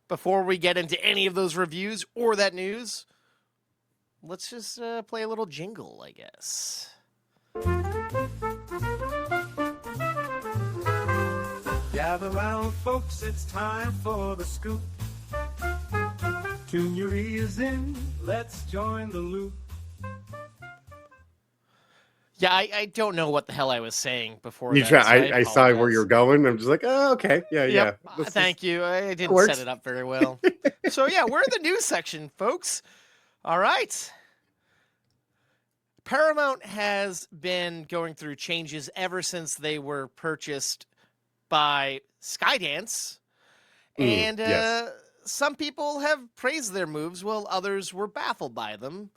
before we get into any of those reviews or that news, let's just play a little jingle, I guess. Gather round, folks, it's time for the scoop. Tune your ears in, let's join the loop. Yeah, I don't know what the hell I was saying before You that. try. So I saw where you're going. I'm just like, oh, okay, yeah. Thank you. I didn't works. set it up very well. So yeah, we're in the news section, folks. All right. Paramount has been going through changes ever since they were purchased by Skydance. And yes. some people have praised their moves, while others were baffled by them.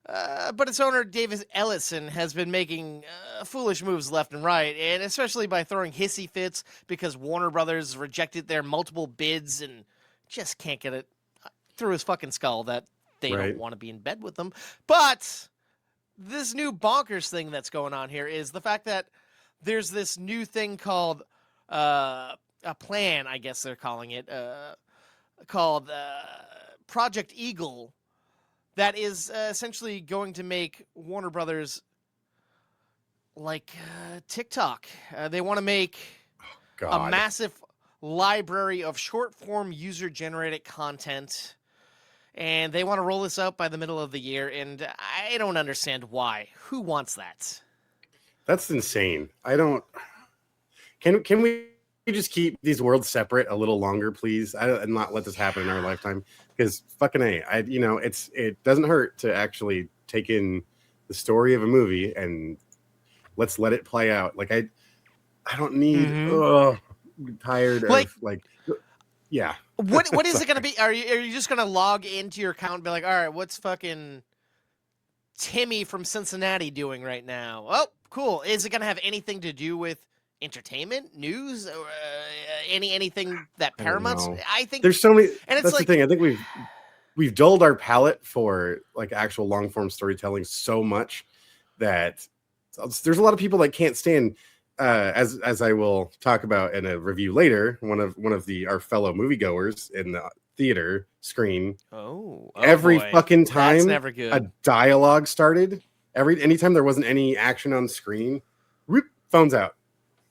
But its owner, David Ellison, has been making foolish moves left and right, and especially by throwing hissy fits because Warner Brothers rejected their multiple bids and just can't get it through his fucking skull that they don't want to be in bed with them. But this new bonkers thing that's going on here is the fact that there's this new thing called a plan, I guess they're calling it, called Project Eagle, that is essentially going to make Warner Brothers like TikTok. They want to make a massive library of short-form user-generated content, and they want to roll this out by the middle of the year, and I don't understand why. Who wants that? That's insane. I don't... Can we just keep these worlds separate a little longer, please? And not let this happen in our lifetime? Because fucking A, it doesn't hurt to actually take in the story of a movie and let's let it play out. Like I don't need I'm tired of yeah. What is it gonna be? Are you just gonna log into your account and be like, all right, what's fucking Timmy from Cincinnati doing right now? Oh, cool. Is it gonna have anything to do with entertainment, news, or anything that Paramount's? I think there's so many, and it's that's like, the thing. I think we've dulled our palate for like actual long form storytelling so much that there's a lot of people that can't stand, as I will talk about in a review later, one of our fellow moviegoers in the theater screen. Every boy. fucking time That's never good. a dialogue started, anytime there wasn't any action on screen, whoop, phones out.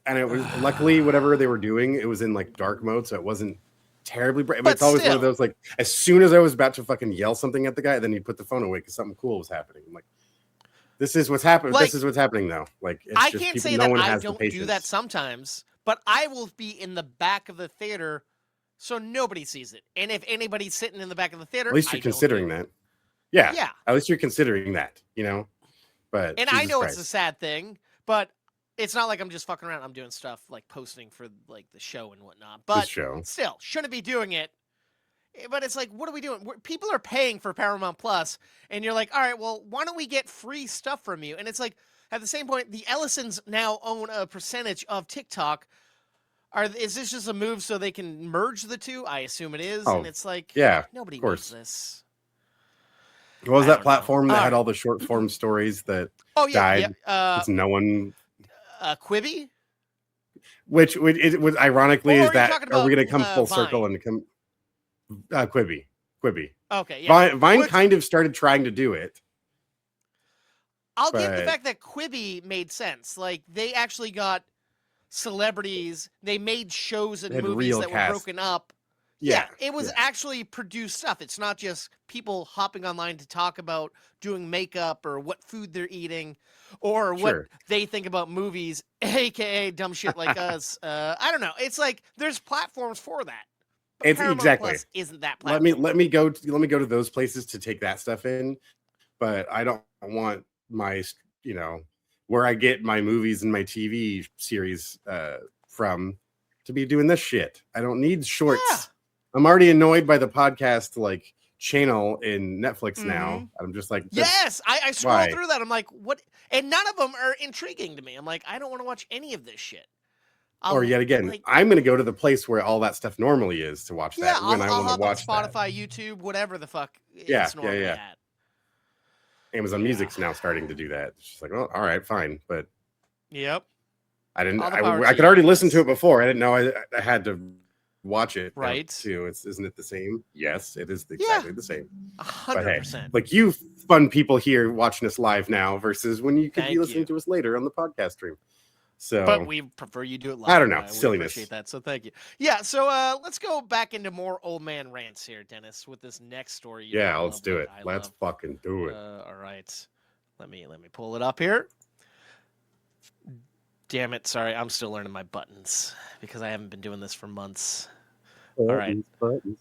And it was luckily whatever they were doing, it was in like dark mode, so it wasn't terribly bright. But it's always one of those, like, as soon as I was about to fucking yell something at the guy, then he'd put the phone away because something cool was happening. I'm like, this is what's happening. Like, this is what's happening now. Like, it's I just can't people, say no that one I has don't the patience. do that sometimes, but I will be in the back of the theater so nobody sees it. And if anybody's sitting in the back of the theater, at least you're considering that. Yeah. At least you're considering that, you know. But and Jesus I know Christ. it's a sad thing, but it's not like I'm just fucking around. I'm doing stuff like posting for like the show and whatnot. But still, shouldn't be doing it. But it's like, what are we doing? People are paying for Paramount Plus, and you're like, all right, well, why don't we get free stuff from you? And it's like, at the same point, the Ellisons now own a percentage of TikTok. Is this just a move so they can merge the two? I assume it is. And it's like, nobody needs this. What was that platform that had all the short form stories that died? Yeah. No one. Quibi? Which it was ironically is that are we going to come full Vine? circle and come Quibi? Okay, yeah. Vine kind of started trying to do it. I'll give the fact that Quibi made sense. Like, they actually got celebrities. They made shows and movies that were broken up. Yeah, it was actually produced stuff. It's not just people hopping online to talk about doing makeup or what food they're eating or what they think about movies, aka dumb shit like us. I don't know. It's like there's platforms for that. But Paramount Plus isn't that platform. Let me go to those places to take that stuff in, but I don't want my where I get my movies and my TV series from to be doing this shit. I don't need shorts. Yeah. I'm already annoyed by the podcast like channel in Netflix now. I'm just like, yes, I scroll through that. I'm like, what? And none of them are intriguing to me. I'm like, I don't want to watch any of this shit. Or yet again, I'm going to go to the place where all that stuff normally is to watch that when I want to watch Spotify, YouTube, whatever the fuck. It's normally at. Amazon Music's now starting to do that. It's just like, well, all right, fine, but I didn't. I could already listen to it before. I didn't know I had to watch it now, Right. too. Isn't it the same? Yes, it is Yeah. exactly the same. But hey, 100%. like you fun people here watching us live now versus when you could be Thank listening you. to us later on the podcast stream. So But we prefer you do it live. I don't know, We silliness. appreciate that. So thank you. Yeah. So let's go back into more old man rants here, Dennis, with this next story. You know Yeah, I let's love, do like it. I Let's love. fucking do it. All right. Let me pull it up here. Damn it! Sorry, I'm still learning my buttons because I haven't been doing this for months. All right. Buttons.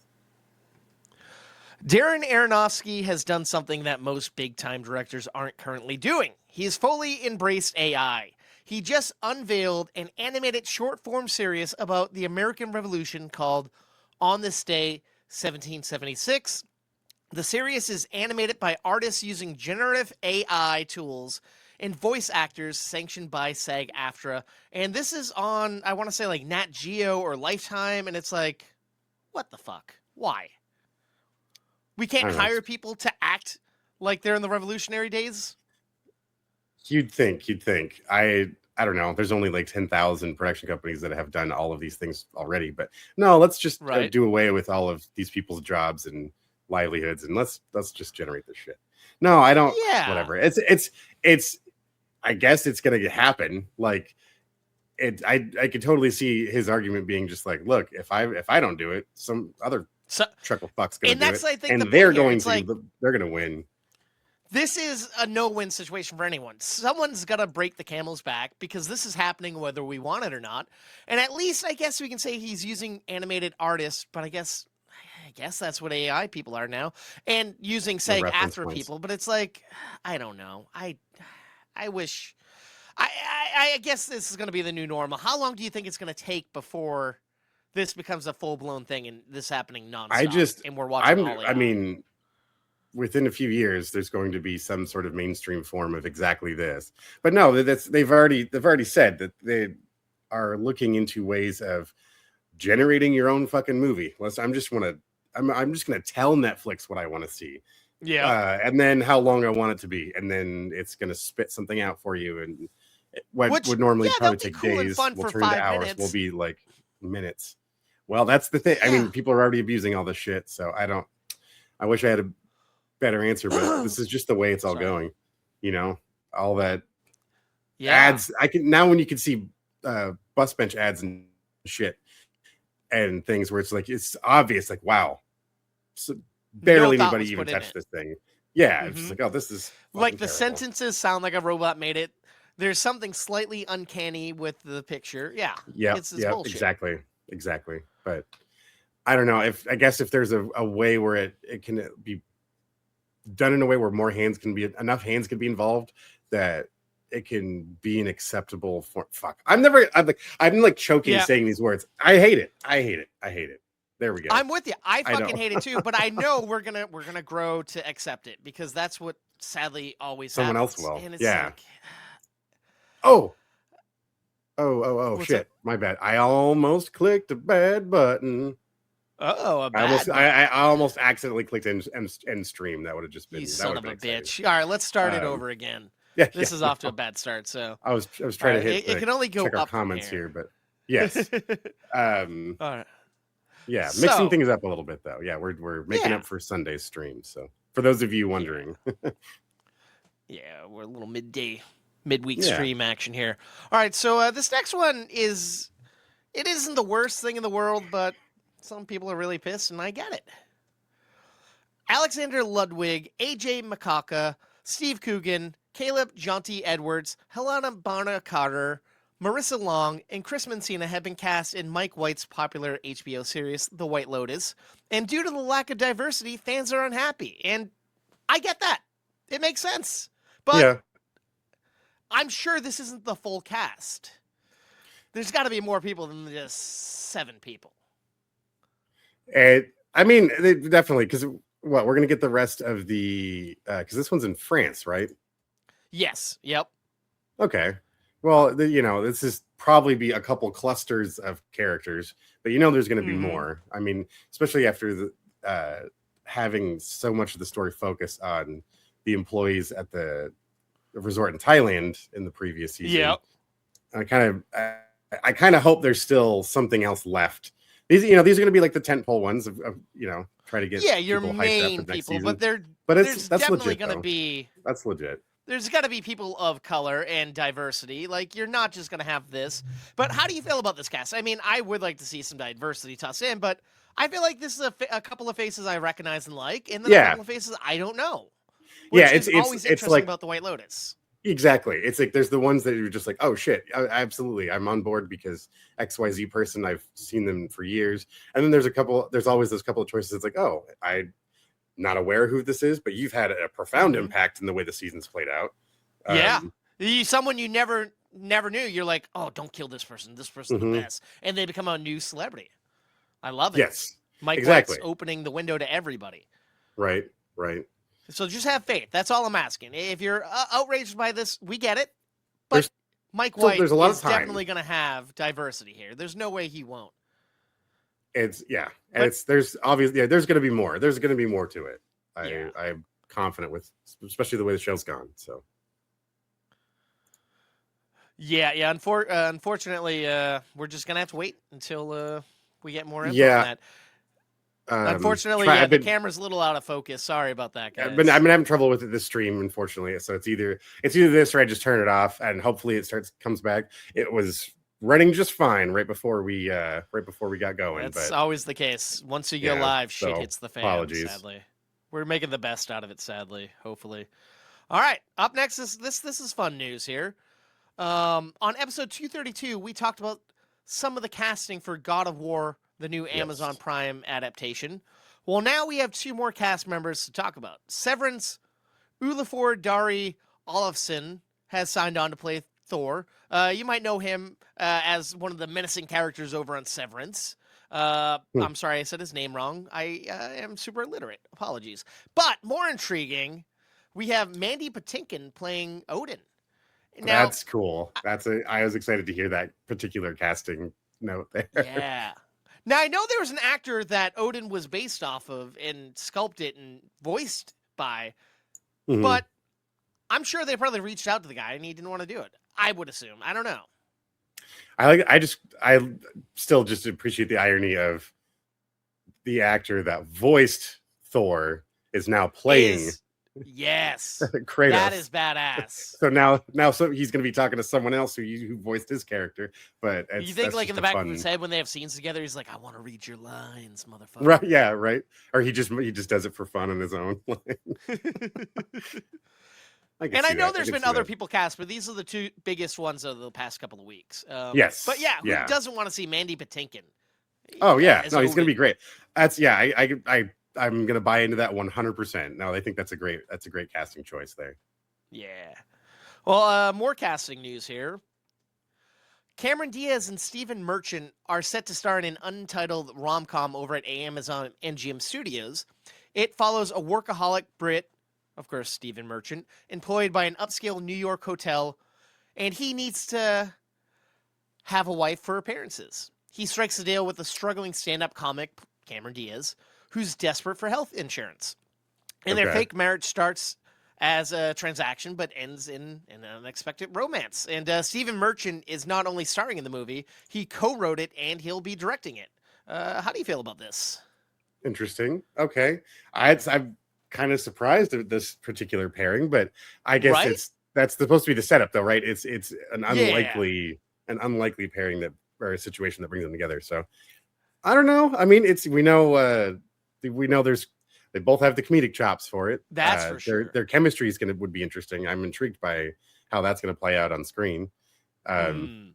Darren Aronofsky has done something that most big-time directors aren't currently doing. He has fully embraced AI. He just unveiled an animated short-form series about the American Revolution called On This Day, 1776. The series is animated by artists using generative AI tools and voice actors sanctioned by SAG-AFTRA. And this is on, I want to say, like Nat Geo or Lifetime, and it's like, what the fuck? Why? We can't hire people to act like they're in the Revolutionary days? You'd think. I don't know. There's only like 10,000 production companies that have done all of these things already. But no, let's just do away with all of these people's jobs and livelihoods, and let's just generate this shit. No, I don't. Yeah. Whatever. It's. I guess it's gonna happen. Like it. I could totally see his argument being just like, look, if I don't do it, some other chuckle fuck's gonna do it, I think, and the they're point here. going It's to. like, they're gonna win. This is a no-win situation for anyone. Someone's got to break the camel's back because this is happening whether we want it or not. And at least I guess we can say he's using animated artists, but I guess that's what AI people are now, and using SAG-AFTRA people. But it's like, I don't know. I wish. I guess this is going to be the new normal. How long do you think it's going to take before this becomes a full-blown thing and this happening nonstop? And we're watching all AI? I mean, within a few years, there's going to be some sort of mainstream form of exactly this. But no, they've already said that they are looking into ways of generating your own fucking movie. I'm just gonna tell Netflix what I want to see. Yeah. And then how long I want it to be, and then it's gonna spit something out for you. And what would normally probably take days will turn to hours. Will be like minutes. Well, that's the thing. I mean, people are already abusing all this shit. So I wish I had a better answer, but this is just the way it's all going. You know, all that ads. I can now, when you can see bus bench ads and shit and things where it's like, it's obvious, like, wow, so barely anybody even touched this thing. Yeah, it's just like, oh, this is like the sentences sound like a robot made it. There's something slightly uncanny with the picture. Yeah. It's bullshit. Exactly. But I don't know, I guess if there's a way where it can be done in a way where enough hands can be involved, that it can be an acceptable form. Fuck. I'm like choking saying these words. I hate it. There we go. I'm with you. I fucking hate it too, but I know we're gonna grow to accept it because that's what sadly always someone happens. else will. And it's like, What's shit. up? My bad. I almost clicked a bad button. I almost accidentally clicked end stream. That would have just been, you that son of a exciting. bitch. All right, let's start it over again. This is off to a bad start. So I was trying to hit. It can only go check up our comments from here, but yes. All right. Yeah, mixing things up a little bit though. Yeah, we're making up for Sunday's stream. So for those of you wondering, we're a little midweek stream action here. All right, so this next one isn't the worst thing in the world, but some people are really pissed, and I get it. Alexander Ludwig, AJ Makaka, Steve Coogan, Caleb Jonty Edwards, Helena Bonham Carter, Marissa Long, and Chris Messina have been cast in Mike White's popular HBO series, The White Lotus. And due to the lack of diversity, fans are unhappy. And I get that. It makes sense. But I'm sure this isn't the full cast. There's got to be more people than just 7 people. I mean, definitely, because we're going to get the rest of the, because this one's in France, right? Yes. Yep. Okay. Well, this is probably be a couple clusters of characters, but there's going to be more. I mean, especially after the having so much of the story focus on the employees at the resort in Thailand in the previous season. Yeah. I kind of hope there's still something else left these are going to be like the tentpole ones of try to get your people hyped up main for next people, season. but That's definitely legit, going to though. be. That's legit. There's got to be people of color and diversity. Like, you're not just going to have this. But how do you feel about this cast? I mean, I would like to see some diversity tossed in, but I feel like this is a couple of faces I recognize and like, and then a couple of faces I don't know. Which is always interesting like, about the White Lotus. Exactly. It's like there's the ones that you're just like, oh shit, absolutely, I'm on board because XYZ person, I've seen them for years. And then there's always those couple of choices. It's like, oh, I'm not aware who this is, but you've had a profound impact in the way the season's played out. Someone you never knew. You're like, oh, don't kill this person. This person's the best, and they become a new celebrity. I love it. Yes, Mike White's opening the window to everybody. Right. So just have faith. That's all I'm asking. If you're outraged by this, we get it. But Mike White is definitely going to have diversity here. There's no way he won't. There's obviously there's going to be more. There's going to be more to it. I'm confident with, especially the way the show's gone. So. Yeah. Unfortunately, we're just going to have to wait until we get more info on that. Unfortunately, the camera's a little out of focus. Sorry about that, guys. I've been having trouble with this stream, unfortunately. So it's either this or I just turn it off, and hopefully it comes back. It was running just fine right before we got going. That's always the case. Once you go live, shit hits the fan. Apologies. Sadly, we're making the best out of it. Sadly, hopefully. All right, up next is this is fun news here. On episode 232, we talked about some of the casting for God of War, the new Amazon Prime adaptation. Well, now we have two more cast members to talk about. Severance Olafur Dari Olafsson has signed on to play Thor. You might know him as one of the menacing characters over on Severance. I'm sorry I said his name wrong. I am super illiterate. Apologies. But more intriguing, we have Mandy Patinkin playing Odin. Now, that's cool. I was excited to hear that particular casting note there. Yeah. Now, I know there was an actor that Odin was based off of and sculpted and voiced by, but I'm sure they probably reached out to the guy and he didn't want to do it. I would assume. I don't know. I still just appreciate the irony of the actor that voiced Thor is now playing. Yes. Kratos. That is badass. So now he's going to be talking to someone else who voiced his character. But you think like in the back of his head when they have scenes together, he's like, I want to read your lines, motherfucker. Right. Yeah. Right. Or he just does it for fun on his own. I know there's been other people cast, but these are the two biggest ones of the past couple of weeks. Yes. But who doesn't want to see Mandy Patinkin? Oh yeah. No, he's going to be great. I'm going to buy into that 100%. No, I think that's a great casting choice there. Yeah. Well, more casting news here. Cameron Diaz and Stephen Merchant are set to star in an untitled rom-com over at Amazon MGM Studios. It follows a workaholic Brit, of course, Stephen Merchant, employed by an upscale New York hotel, and he needs to have a wife for appearances. He strikes a deal with a struggling stand-up comic, Cameron Diaz, who's desperate for health insurance. And their fake marriage starts as a transaction, but ends in an unexpected romance. And Stephen Merchant is not only starring in the movie, he co-wrote it and he'll be directing it. How do you feel about this? Interesting. Okay. I'm kind of surprised at this particular pairing, but I guess that's supposed to be the setup though, right? It's an unlikely pairing or a situation that brings them together. So I don't know. I mean, we know they both have the comedic chops for it. That's for sure. Their chemistry would be interesting. I'm intrigued by how that's going to play out on screen. Although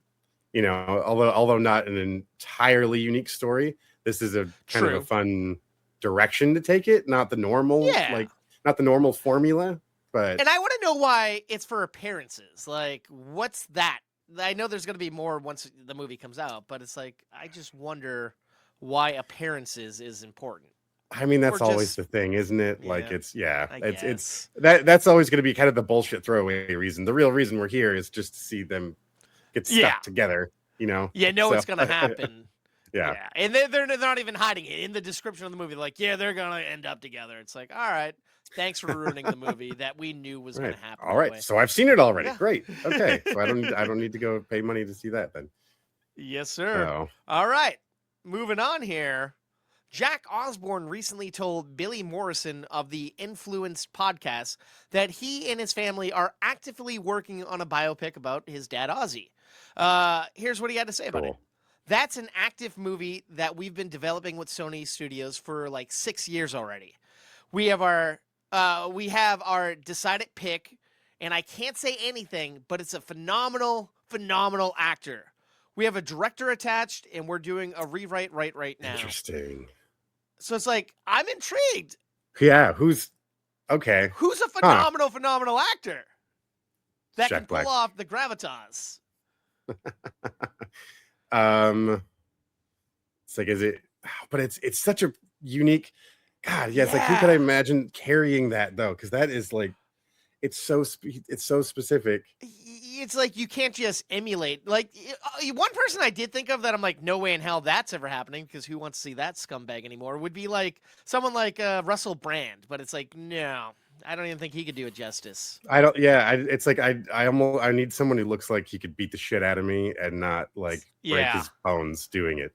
not an entirely unique story, this is a kind of a fun direction to take it. Not the normal, not the normal formula. But and I want to know why it's for appearances. Like, what's that? I know there's going to be more once the movie comes out, but it's like I just wonder why appearances is important. I mean, that's always the thing, isn't it? Yeah, like it's that's always going to be kind of the bullshit throwaway reason. The real reason we're here is just to see them get stuck together, Yeah, it's going to happen. Yeah. And they're not even hiding it in the description of the movie. Like, they're going to end up together. It's like, all right, thanks for ruining the movie that we knew was going to happen. All right, so I've seen it already. Yeah. Great. Okay, so I don't need to go pay money to see that then. Yes, sir. All right. moving on here. Jack Osborne recently told Billy Morrison of the Influenced podcast that he and his family are actively working on a biopic about his dad, Ozzy. Here's what he had to say about it. Cool. That's an active movie that we've been developing with Sony Studios for like 6 years already. We have our decided pick, and I can't say anything, but it's a phenomenal actor. We have a director attached, and we're doing a rewrite right now. Interesting. So it's like, I'm intrigued. Yeah, who's okay? Who's a phenomenal actor that Jack can pull Black. off the gravitas? It's like, is it? But it's such a unique. God, yeah. It's like, who could I imagine carrying that though? Because that is like, it's so specific. It's like you can't just emulate. Like one person I did think of that I'm like, no way in hell that's ever happening, because who wants to see that scumbag anymore? Would be like someone like Russell Brand, but it's like, no, I don't even think he could do it justice. I don't. Yeah, it's like I need someone who looks like he could beat the shit out of me and not like break his bones doing it.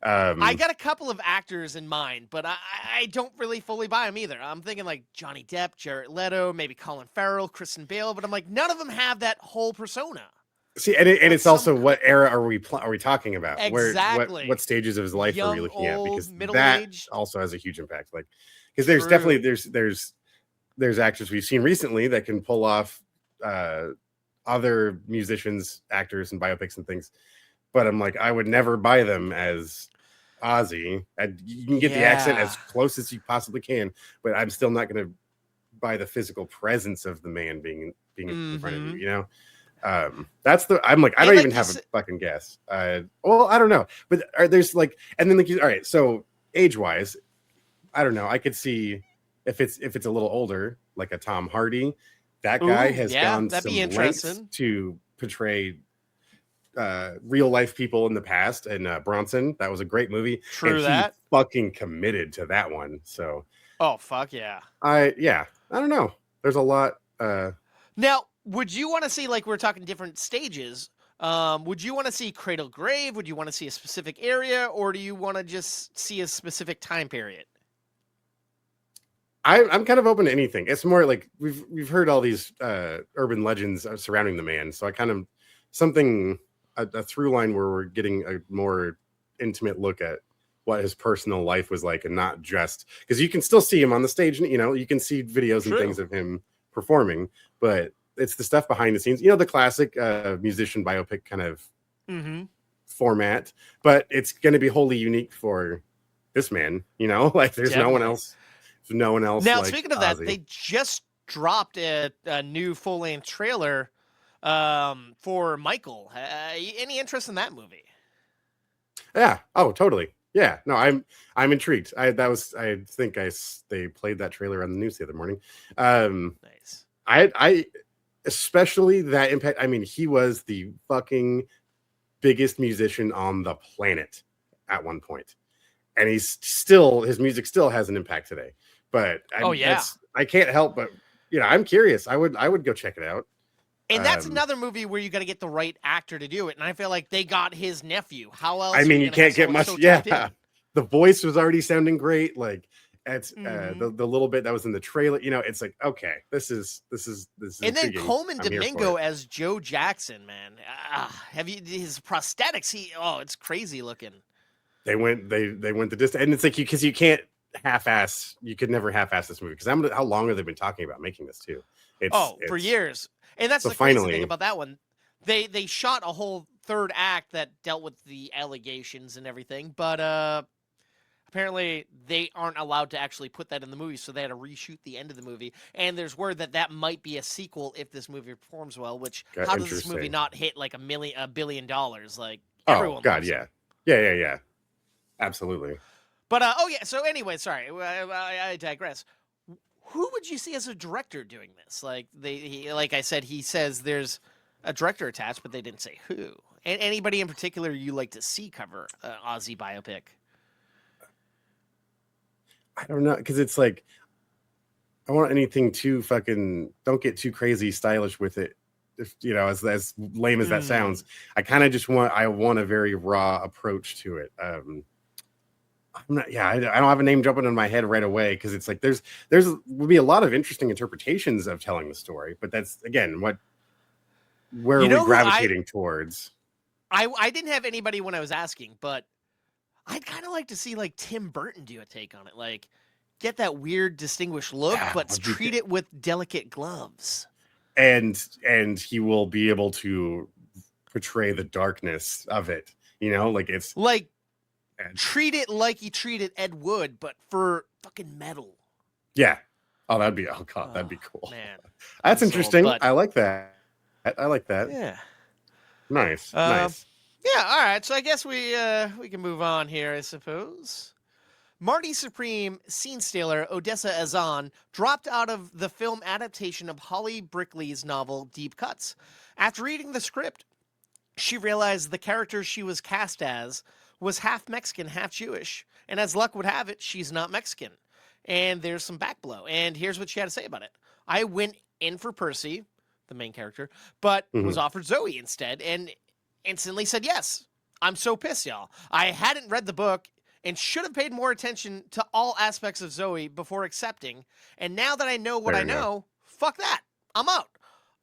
I got a couple of actors in mind, but I don't really fully buy them either. I'm thinking like Johnny Depp, Jared Leto, maybe Colin Farrell, Kristen Bale, but I'm like, none of them have that whole persona. See, and it's also what era are we talking about? Exactly. What stages of his life are we looking at? Because that middle-aged also has a huge impact. Like, because there's definitely there's actors we've seen recently that can pull off other musicians, actors, and biopics and things. But I'm like, I would never buy them as Ozzy. And you can get the accent as close as you possibly can, but I'm still not going to buy the physical presence of the man being in front of you. You know, I'm like, I don't even have a fucking guess. Well, I don't know, but there's like, and then like, all right, so age wise, I don't know. I could see if it's a little older, like a Tom Hardy. That guy has gone some lengths to portray real life people in the past, and Bronson, that was a great movie. True, and that he fucking committed to that one. So fuck yeah. I don't know. There's a lot. Now, would you want to see, like, we're talking different stages? Would you want to see Cradle Grave? Would you want to see a specific area, or do you want to just see a specific time period? I'm kind of open to anything. It's more like we've heard all these urban legends surrounding the man, so I kind of something. A through line where we're getting a more intimate look at what his personal life was like, and not just because you can still see him on the stage, and you can see videos and things of him performing, but it's the stuff behind the scenes, the classic musician biopic kind of format, but it's going to be wholly unique for this man, like there's no one else. Now, like speaking of that, they just dropped a new full-length trailer for Michael. Any interest in that movie? Yeah. Oh, totally. Yeah. No, I'm intrigued. They played that trailer on the news the other morning. Nice. I especially that impact. I mean, he was the fucking biggest musician on the planet at one point, and his music still has an impact today. But I can't help but I'm curious. I would go check it out. And that's another movie where you got to get the right actor to do it. And I feel like they got his nephew. How else? I mean, you can't get much. The voice was already sounding great. Like it's the little bit that was in the trailer. It's like, okay, this is. And then Coleman Domingo as Joe Jackson, man. Have you his prosthetics? It's crazy looking. They went the distance, and it's like because you can't half-ass. You could never half-ass this movie because how long have they been talking about making this too? For years. And that's the crazy thing about that one. They shot a whole third act that dealt with the allegations and everything, but apparently they aren't allowed to actually put that in the movie, so they had to reshoot the end of the movie. And there's word that might be a sequel if this movie performs well. Which how does this movie not hit like $1 billion? Like everyone. Oh God, yeah, absolutely. But so anyway, sorry, I digress. Who would you see as a director doing this? Like like I said, he says there's a director attached, but they didn't say who. And anybody in particular you like to see cover an Ozzy biopic? I don't know, because it's like I want anything too fucking. Don't get too crazy stylish with it. If as lame as that sounds, I kind of just want a very raw approach to it. I'm not. Yeah, I don't have a name jumping in my head right away because it's like there's would be a lot of interesting interpretations of telling the story, but that's again where You are we know who gravitating towards? I didn't have anybody when I was asking, but I'd kind of like to see like Tim Burton do a take on it, like get that weird, distinguished look, Yeah, but treat it with delicate gloves. and he will be able to portray the darkness of it. Like it's Like treat it like you treated Ed Wood, but for fucking metal. yeah. Oh, oh god, that'd be cool. Man, That's I'm sold, interesting. but I like that. I like that. yeah. Nice. Nice. Yeah, all right. So I guess we can move on here, I suppose. Marty Supreme scene stealer Odessa Azan dropped out of the film adaptation of Holly Brickley's novel Deep Cuts. After reading the script, she realized the character she was cast as was half Mexican, half Jewish, and as luck would have it, she's not Mexican. And there's some backblow. And here's what she had to say about it. I went in for Percy, the main character, but was offered Zoe instead, and instantly said yes. I'm so pissed, y'all. I hadn't read the book and should have paid more attention to all aspects of Zoe before accepting. And now that I know what I know, fuck that. I'm out.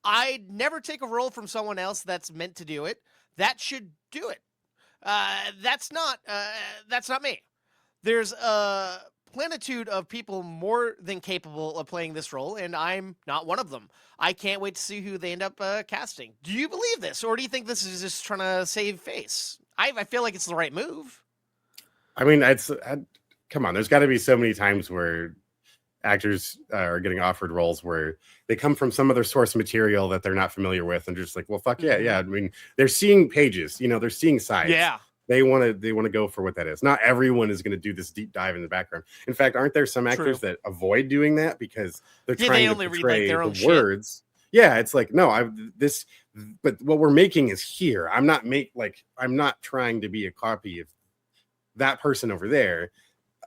I'd never take a role from someone else that's meant to do it. That should do it. That's not me. There's a plenitude of people more than capable of playing this role, and I'm not one of them. I can't wait to see who they end up casting. Do you believe this, or do you think this is just trying to save face? I feel like it's the right move. I mean, come on. There's got to be so many times where actors are getting offered roles where they come from some other source material that they're not familiar with, and just like, well, fuck yeah. I mean, they're seeing pages. They're seeing sides. Yeah. They want to go for what that is. Not everyone is going to do this deep dive in the background. In fact, aren't there some actors that avoid doing that because they're trying to portray read, like, their own the words? Yeah, it's like, no, but what we're making is here. I'm not trying to be a copy of that person over there.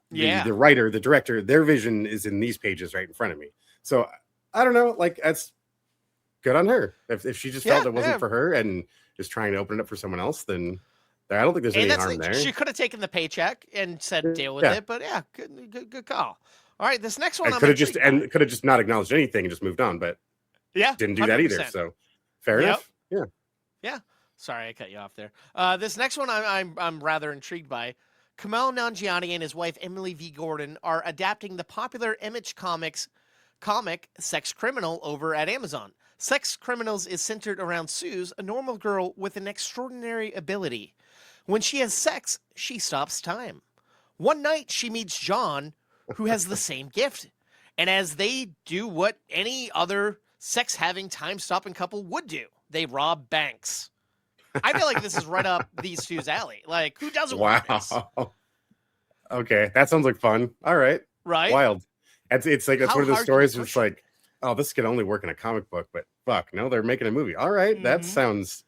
The writer, the director, their vision is in these pages right in front of me. So I don't know, like that's good on her. If she just felt it wasn't for her and just trying to open it up for someone else, then I don't think there's any harm there. She could have taken the paycheck and said deal with it, but good call. All right, this next one could have just not acknowledged anything and just moved on, but didn't do 100%. That either. So fair enough. Yeah. Sorry, I cut you off there. This next one I'm rather intrigued by. Kumail Nanjiani and his wife Emily V. Gordon are adapting the popular Image comic Sex Criminal over at Amazon. Sex Criminals is centered around Suze, a normal girl with an extraordinary ability. When she has sex, she stops time. One night, she meets John, who has the same gift. And as they do what any other sex-having, time-stopping couple would do, they rob banks. I feel like this is right up these two's alley. Like, who doesn't want this? Okay, that sounds like fun. All right. Right? Wild. It's like, that's one of those stories where it's like, oh, this could only work in a comic book, but fuck, no, they're making a movie. All right, that sounds...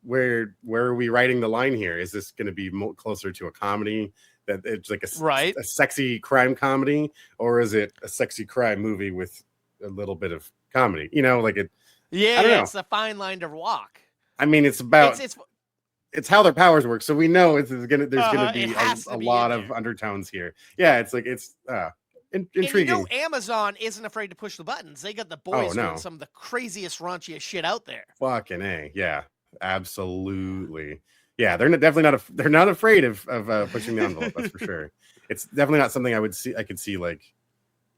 Where are we writing the line here? Is this going to be closer to a comedy that it's like a sexy crime comedy, or is it a sexy crime movie with a little bit of comedy? Like it. Yeah, I don't know. It's a fine line to walk. I mean, it's about it's how their powers work, so we know there's gonna be a lot of undertones here. Yeah, it's like it's intriguing. And Amazon isn't afraid to push the buttons. They got the boys doing some of the craziest, raunchiest shit out there. Fucking A, yeah. Absolutely. Yeah, they're definitely they're not afraid of pushing the envelope, that's for sure. It's definitely not something I could see like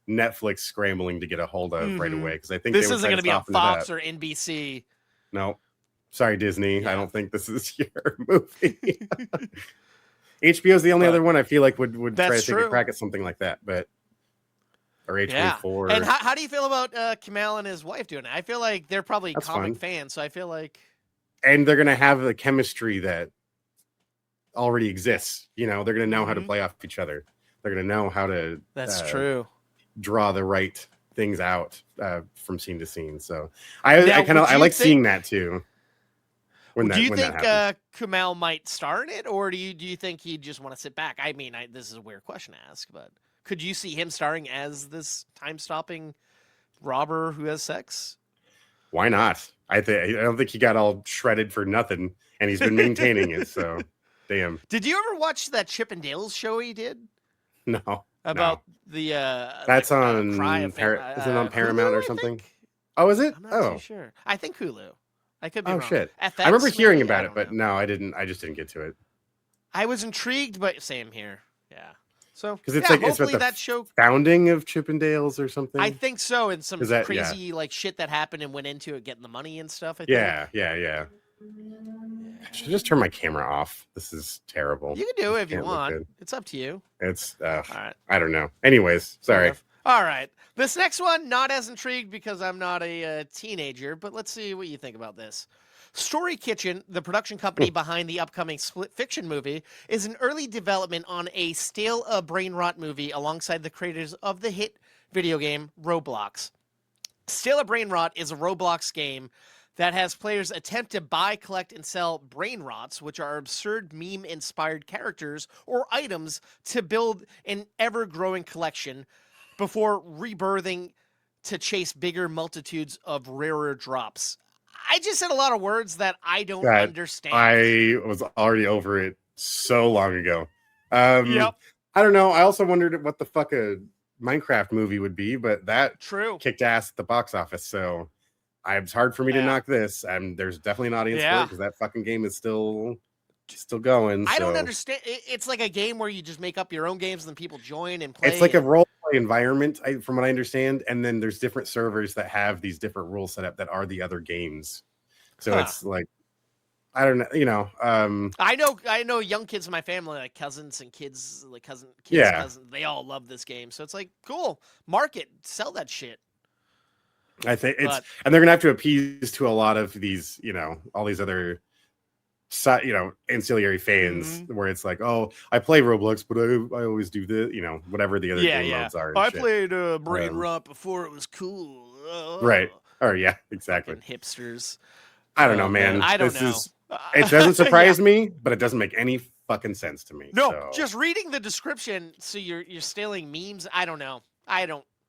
Netflix scrambling to get a hold of right away, because I think this isn't going to be on Fox or NBC. No, sorry Disney, I don't think this is your movie. HBO is the only other one I feel like would try to take a crack at something like that, but or A24. And how do you feel about Kumail and his wife doing it? I feel like they're probably comic fans, so I feel like. And they're going to have the chemistry that already exists. They're going to know how to play off each other. They're going to know how to draw the right things out from scene to scene. So I like seeing that too. Do you think Kumail might star in it, or do you think he'd just want to sit back? I mean, this is a weird question to ask, but could you see him starring as this time-stopping robber who has sex? Why not? I don't think he got all shredded for nothing, and he's been maintaining it. So, damn. Did you ever watch that Chip and Dale's show he did? No. About the That's on cry of is it on Paramount Hulu, or I something? think? Oh, is it? I'm not too Oh. sure. I think Hulu. I could be Oh wrong. shit. FX, I remember hearing maybe? I about it, don't but know. no, I didn't. I just didn't get to it. I was intrigued, but same here. Yeah. So Because it's yeah, like it's about hopefully the that show. founding of Chippendales or something. I think so, and some Is that crazy like shit that happened and went into it, getting the money and stuff. I think. Yeah. I should just turn my camera off. This is terrible. You can do This it if you can't look want. good. It's up to you. It's All right. I don't know. Anyways, Fair sorry. enough. All right. This next one, not as intrigued because I'm not a teenager, but let's see what you think about this. Story Kitchen, the production company behind the upcoming split fiction movie, is in early development on a stale brain rot movie alongside the creators of the hit video game Roblox. Stale Brain Rot is a Roblox game that has players attempt to buy, collect, and sell brain rots, which are absurd meme-inspired characters or items to build an ever-growing collection before rebirthing to chase bigger multitudes of rarer drops. I just said a lot of words that I don't understand. I was already over it so long ago. Yep. I don't know. I also wondered what the fuck a Minecraft movie would be, but that True. kicked ass at the box office. So it's hard for me to knock this. There's definitely an audience for it because that fucking game is still going. I don't understand. It's like a game where you just make up your own games and then people join and play. It's like a role play environment, from what I understand. And then there's different servers that have these different rules set up that are the other games. So it's like, I don't know, I know young kids in my family, like cousins and kids, cousins, they all love this game. So it's like, cool, market, sell that shit. I think and they're gonna have to appease to a lot of these, all these other, ancillary fans, where it's like, oh, I play Roblox, but I always do this, whatever the other game modes are. I played Brain Rot before it was cool. Right. Oh yeah, exactly. Fucking hipsters. I don't know, man. I don't know. It doesn't surprise me, but it doesn't make any fucking sense to me. No, so. Just reading the description, so you're stealing memes. I don't know.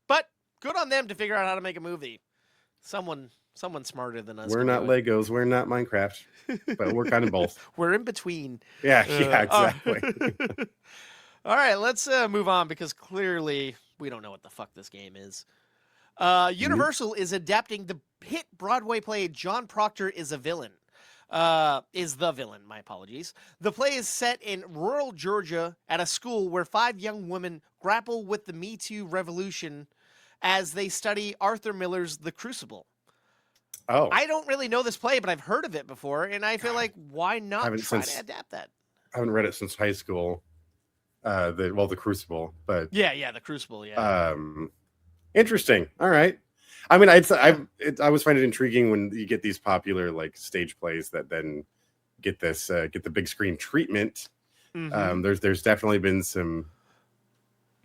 But good on them to figure out how to make a movie. Someone smarter than us. We're not Legos. We're not Minecraft, but we're kind of both. We're in between. Yeah, exactly. All right, let's move on because clearly we don't know what the fuck this game is. Universal is adapting the hit Broadway play John Proctor is the Villain. My apologies. The play is set in rural Georgia at a school where 5 young women grapple with the Me Too revolution as they study Arthur Miller's The Crucible. Oh. I don't really know this play, but I've heard of it before, and I feel like why not try to adapt that? I haven't read it since high school. The Crucible, but yeah, The Crucible, yeah. Interesting. All right. I mean, I always find it intriguing when you get these popular like stage plays that then get the big screen treatment. There's definitely been some,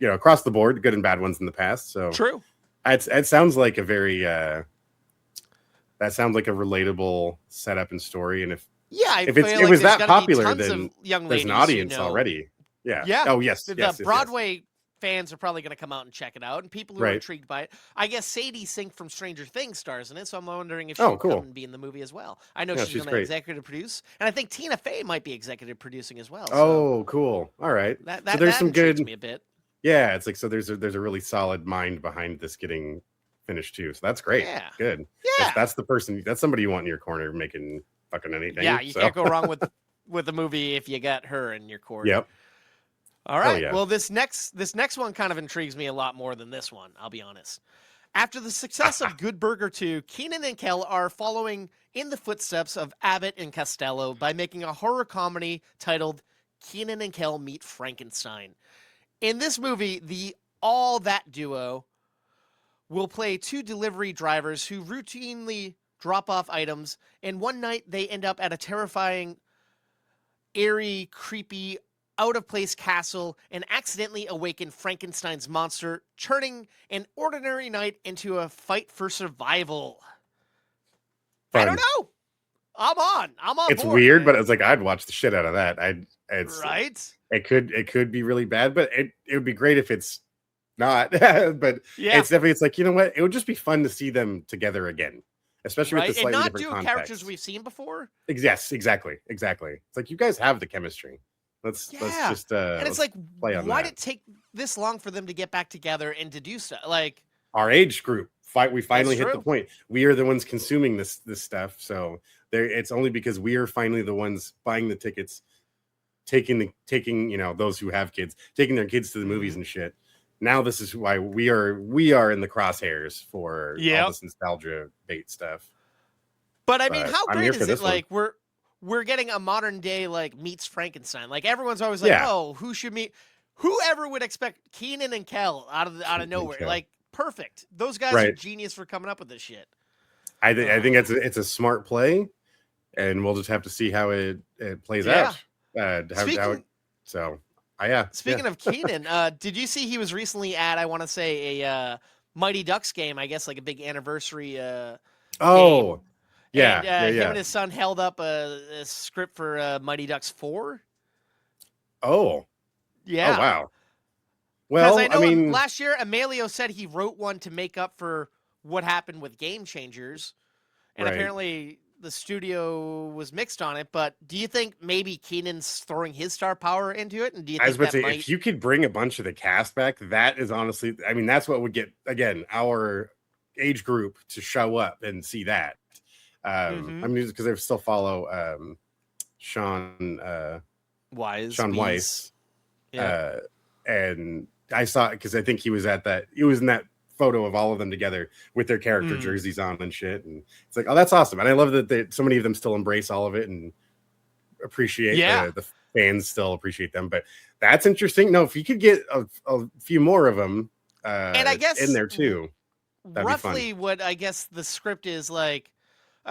across the board, good and bad ones in the past. So true. It sounds like a very that sounds like a relatable setup and story. And if it was that popular, then there's an audience already. Yeah. Oh yes. The Broadway fans are probably going to come out and check it out, and people who are intrigued by it. I guess Sadie Sink from Stranger Things stars in it, so I'm wondering if she'll come and be in the movie as well. I know she's going to executive produce, and I think Tina Fey might be executive producing as well. Oh, cool! All right, so there's some good. Me a bit. Yeah, it's like there's a really solid mind behind this getting finished too. So that's great. Yeah, good. Yeah, that's the person. That's somebody you want in your corner making fucking anything. Yeah, you can't go wrong with the movie if you got her in your corner. Yep. All right. Yeah. Well, this next one kind of intrigues me a lot more than this one, I'll be honest. After the success of Good Burger 2, Keenan and Kel are following in the footsteps of Abbott and Costello by making a horror comedy titled Keenan and Kel Meet Frankenstein. In this movie, the All That duo will play 2 delivery drivers who routinely drop off items, and one night they end up at a terrifying, eerie, creepy, out-of-place castle and accidentally awaken Frankenstein's monster, turning an ordinary night into a fight for survival. Fun. I don't know. I'm on it's board, weird, man. but it's like I'd watch the shit out of that. Right? It could be really bad, but it would be great if it's not. But it's like, you know what? It would just be fun to see them together again. Especially with the slightly different context. And not do characters we've seen before. Yes, exactly. It's like you guys have the chemistry. Let's Yeah. just And it's let's like, play on why that. did it take this long for them to get back together and to do stuff? Like, Our age group, we that's finally hit the true. point. We are the ones consuming this stuff. So there, it's only because we are finally the ones buying the tickets, taking those who have kids, taking their kids to the movies and shit. Now this is why we are in the crosshairs for all Yep. this nostalgia bait stuff. But I mean, how I'm here great for is it? this one. Like, we're getting a modern day like meets Frankenstein. Like everyone's always like, Yeah. oh, who should meet? Whoever would expect Keenan and Kel out of nowhere? Kel. Like, perfect. Those guys are Right. genius for coming up with this shit. I think it's a smart play, and we'll just have to see how it plays out. Speaking of Keenan, did you see he was recently at, I want to say, a Mighty Ducks game? I guess like a big anniversary. Oh, game. yeah, And him and his son held up a script for Mighty Ducks 4. Oh, Yeah. Oh, wow. Because Well, I know I mean, last year Emilio said he wrote one to make up for what happened with Game Changers, and Right. apparently the studio was mixed on it. But do you think maybe Keenan's throwing his star power into it? And do you I was think about to that say, might? if you could bring a bunch of the cast back, that is honestly, I mean, that's what would get, again, our age group to show up and see that. I mean, because they still follow Sean Weiss. Yeah. And I saw it because I think he was in that photo of all of them together with their character jerseys on and shit. And it's like, oh, that's awesome. And I love that so many of them still embrace all of it and appreciate the fans still appreciate them. But that's interesting. No, if you could get a few more of them and I guess in there too, that'd roughly be fun. what I guess the script is like.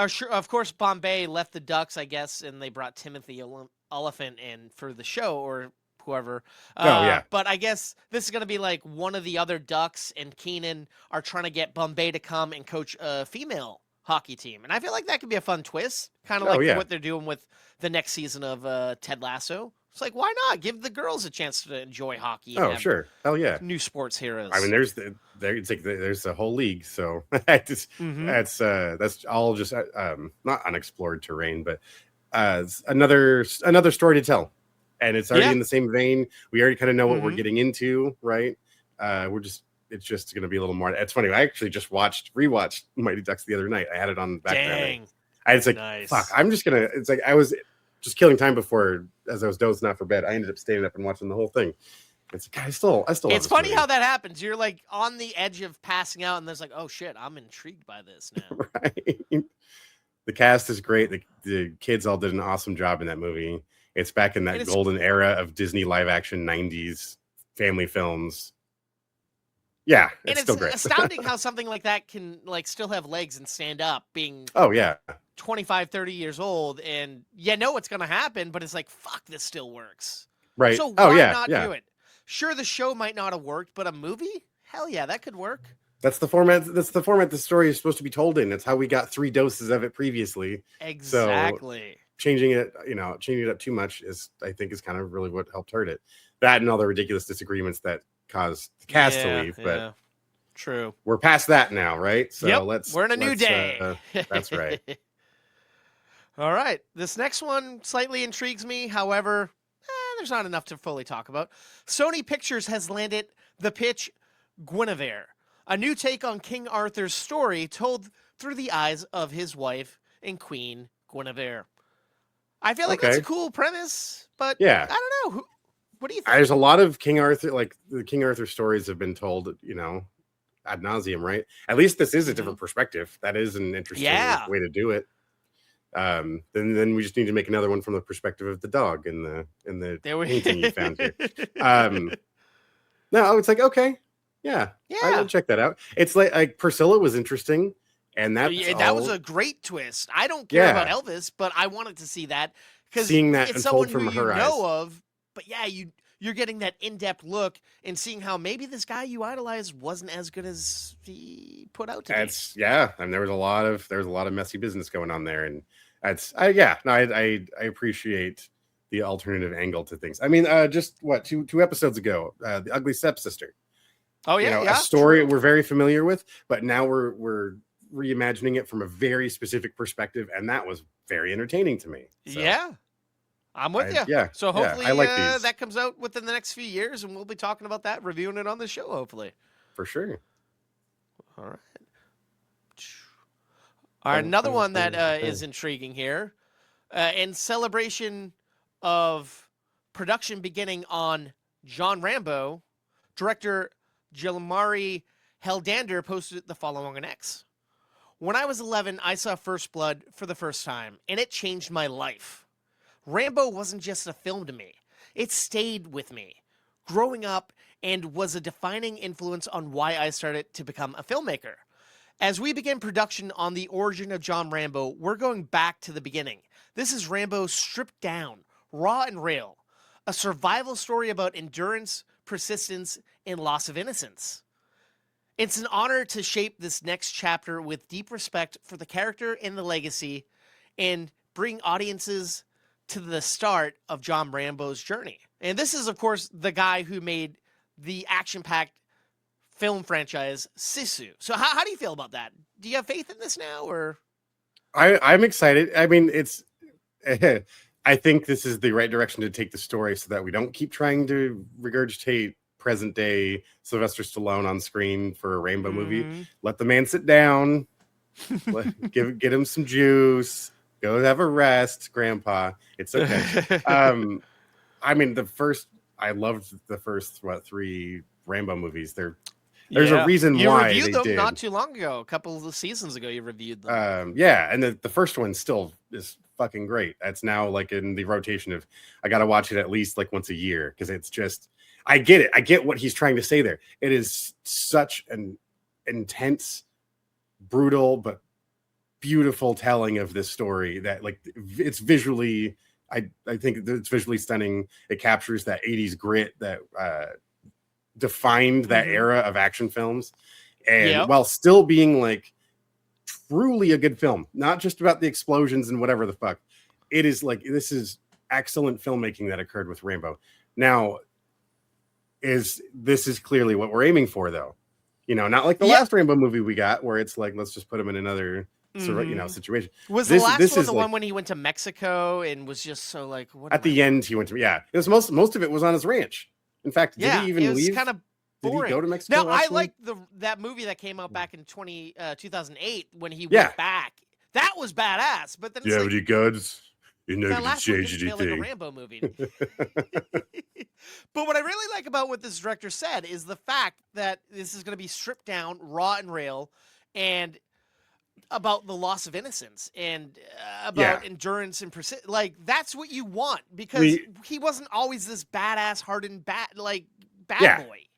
Sure, of course, Bombay left the Ducks, I guess, and they brought Timothy Oliphant in for the show or whoever. But I guess this is going to be like one of the other Ducks and Keenan are trying to get Bombay to come and coach a female hockey team. And I feel like that could be a fun twist, kind of what they're doing with the next season of Ted Lasso. It's like, why not give the girls a chance to enjoy hockey? And sure, hell yeah, new sports heroes. I mean, there's a whole league, so that's all just not unexplored terrain, but another story to tell, and it's already in the same vein. We already kind of know what we're getting into, right? It's just going to be a little more. It's funny. I actually just rewatched Mighty Ducks the other night. I had it on the background. I was like, nice. Fuck, I'm just gonna. It's like I was just killing time before, as I was dozing off for bed. I ended up staying up and watching the whole thing. It's like, I still. It's funny how that happens. You're like on the edge of passing out, and there's like, oh shit, I'm intrigued by this now. Right. The cast is great. The kids all did an awesome job in that movie. It's back in that golden era of Disney live action '90s family films. Yeah, it's still great. Astounding how something like that can like still have legs and stand up, being 25, 30 years old, and know what's gonna happen, but it's like, fuck, this still works. Right. So why not do it? Sure, the show might not have worked, but a movie? Hell yeah, that could work. That's the format the story is supposed to be told in. It's how we got 3 doses of it previously. Exactly. So changing it up too much is kind of really what helped hurt it. That and all the ridiculous disagreements that caused the cast to leave. But true. We're past that now, right? So we're in a new day. That's right. All right. This next one slightly intrigues me. However, there's not enough to fully talk about. Sony Pictures has landed the pitch Guinevere, a new take on King Arthur's story told through the eyes of his wife and Queen Guinevere. I feel like that's a cool premise, but I don't know. What do you think? There's a lot of King Arthur, like the King Arthur stories have been told, ad nauseum, right? At least this is a different perspective. That is an interesting way to do it. Then we just need to make another one from the perspective of the dog in the painting you found here. No, it's like, okay, I'll check that out. It's like Priscilla was interesting, and that was a great twist. I don't care about Elvis, but I wanted to see that because seeing that it's unfold someone from who her you know eyes. of. But you're getting that in-depth look and seeing how maybe this guy you idolize wasn't as good as he put out to be. And there was a lot of messy business going on there, and I appreciate the alternative angle to things. I mean, just two episodes ago, the Ugly Stepsister. Oh yeah, a story we're very familiar with, but now we're reimagining it from a very specific perspective, and that was very entertaining to me. So. Yeah. I'm with you. Yeah, So hopefully I like these that comes out within the next few years, and we'll be talking about that, reviewing it on the show, hopefully. for sure. All right. All right, another one that is intriguing here. In celebration of production beginning on John Rambo, director Gilmari Heldander posted the following on X. When I was 11, I saw First Blood for the first time, and it changed my life. Rambo wasn't just a film to me. It stayed with me, growing up, and was a defining influence on why I started to become a filmmaker. As we begin production on the origin of John Rambo, we're going back to the beginning. This is Rambo stripped down, raw and real. A survival story about endurance, persistence, and loss of innocence. It's an honor to shape this next chapter with deep respect for the character and the legacy, and bring audiences to the start of John Rambo's journey. And this is, of course, the guy who made the action-packed film franchise Sisu. So how do you feel about that? Do you have faith in this now, or? I'm excited. I mean, it's. I think this is the right direction to take the story, so that we don't keep trying to regurgitate present day Sylvester Stallone on screen for a Rambo movie. Let the man sit down. Get him some juice. Go have a rest, Grandpa. It's okay. I mean, I loved the first 3 Rambo movies. There's a reason why you reviewed they them did. Not too long ago, a couple of seasons ago. You reviewed them. Yeah, and the first one still is fucking great. That's now like in the rotation of I got to watch it at least like once a year, because it's just I get it. I get what he's trying to say there. It is such an intense, brutal, but beautiful telling of this story that like it's visually. I think it's visually stunning. It captures that 80s grit that defined that era of action films, and while still being like truly a good film, not just about the explosions and whatever the fuck. It is like, this is excellent filmmaking that occurred with Rambo. Now, this is clearly what we're aiming for, though. You know, not like the last Rambo movie we got, where it's like, let's just put him in another situation. Was the last one the one when he went to Mexico and was just so like, what at the end he went to, it was most of it was on his ranch. In fact, did he even leave? Kind of boring. Did he go to Mexico? Now, I like that movie that came out back in 2008 when he went back. That was badass. But then it's any guns? You never can change anything. Like a Rambo movie. But what I really like about what this director said is the fact that this is going to be stripped down, raw and real, and about the loss of innocence and about endurance and persistence. Like, that's what you want, because he wasn't always this badass, hardened bad boy.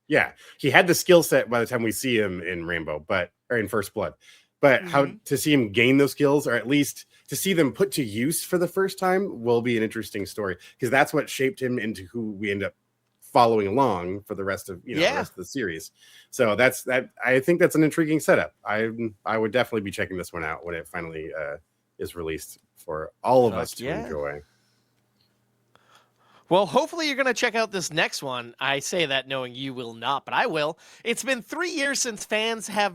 Yeah, he had the skill set by the time we see him in Rambo, or in First Blood. But how to see him gain those skills, or at least to see them put to use for the first time, will be an interesting story, because that's what shaped him into who we end up following along for the rest of the rest of the series. So I think that's an intriguing setup. I would definitely be checking this one out when it finally is released for all of us to enjoy. Well, hopefully you're going to check out this next one. I say that knowing you will not, but I will. It's been 3 years since fans have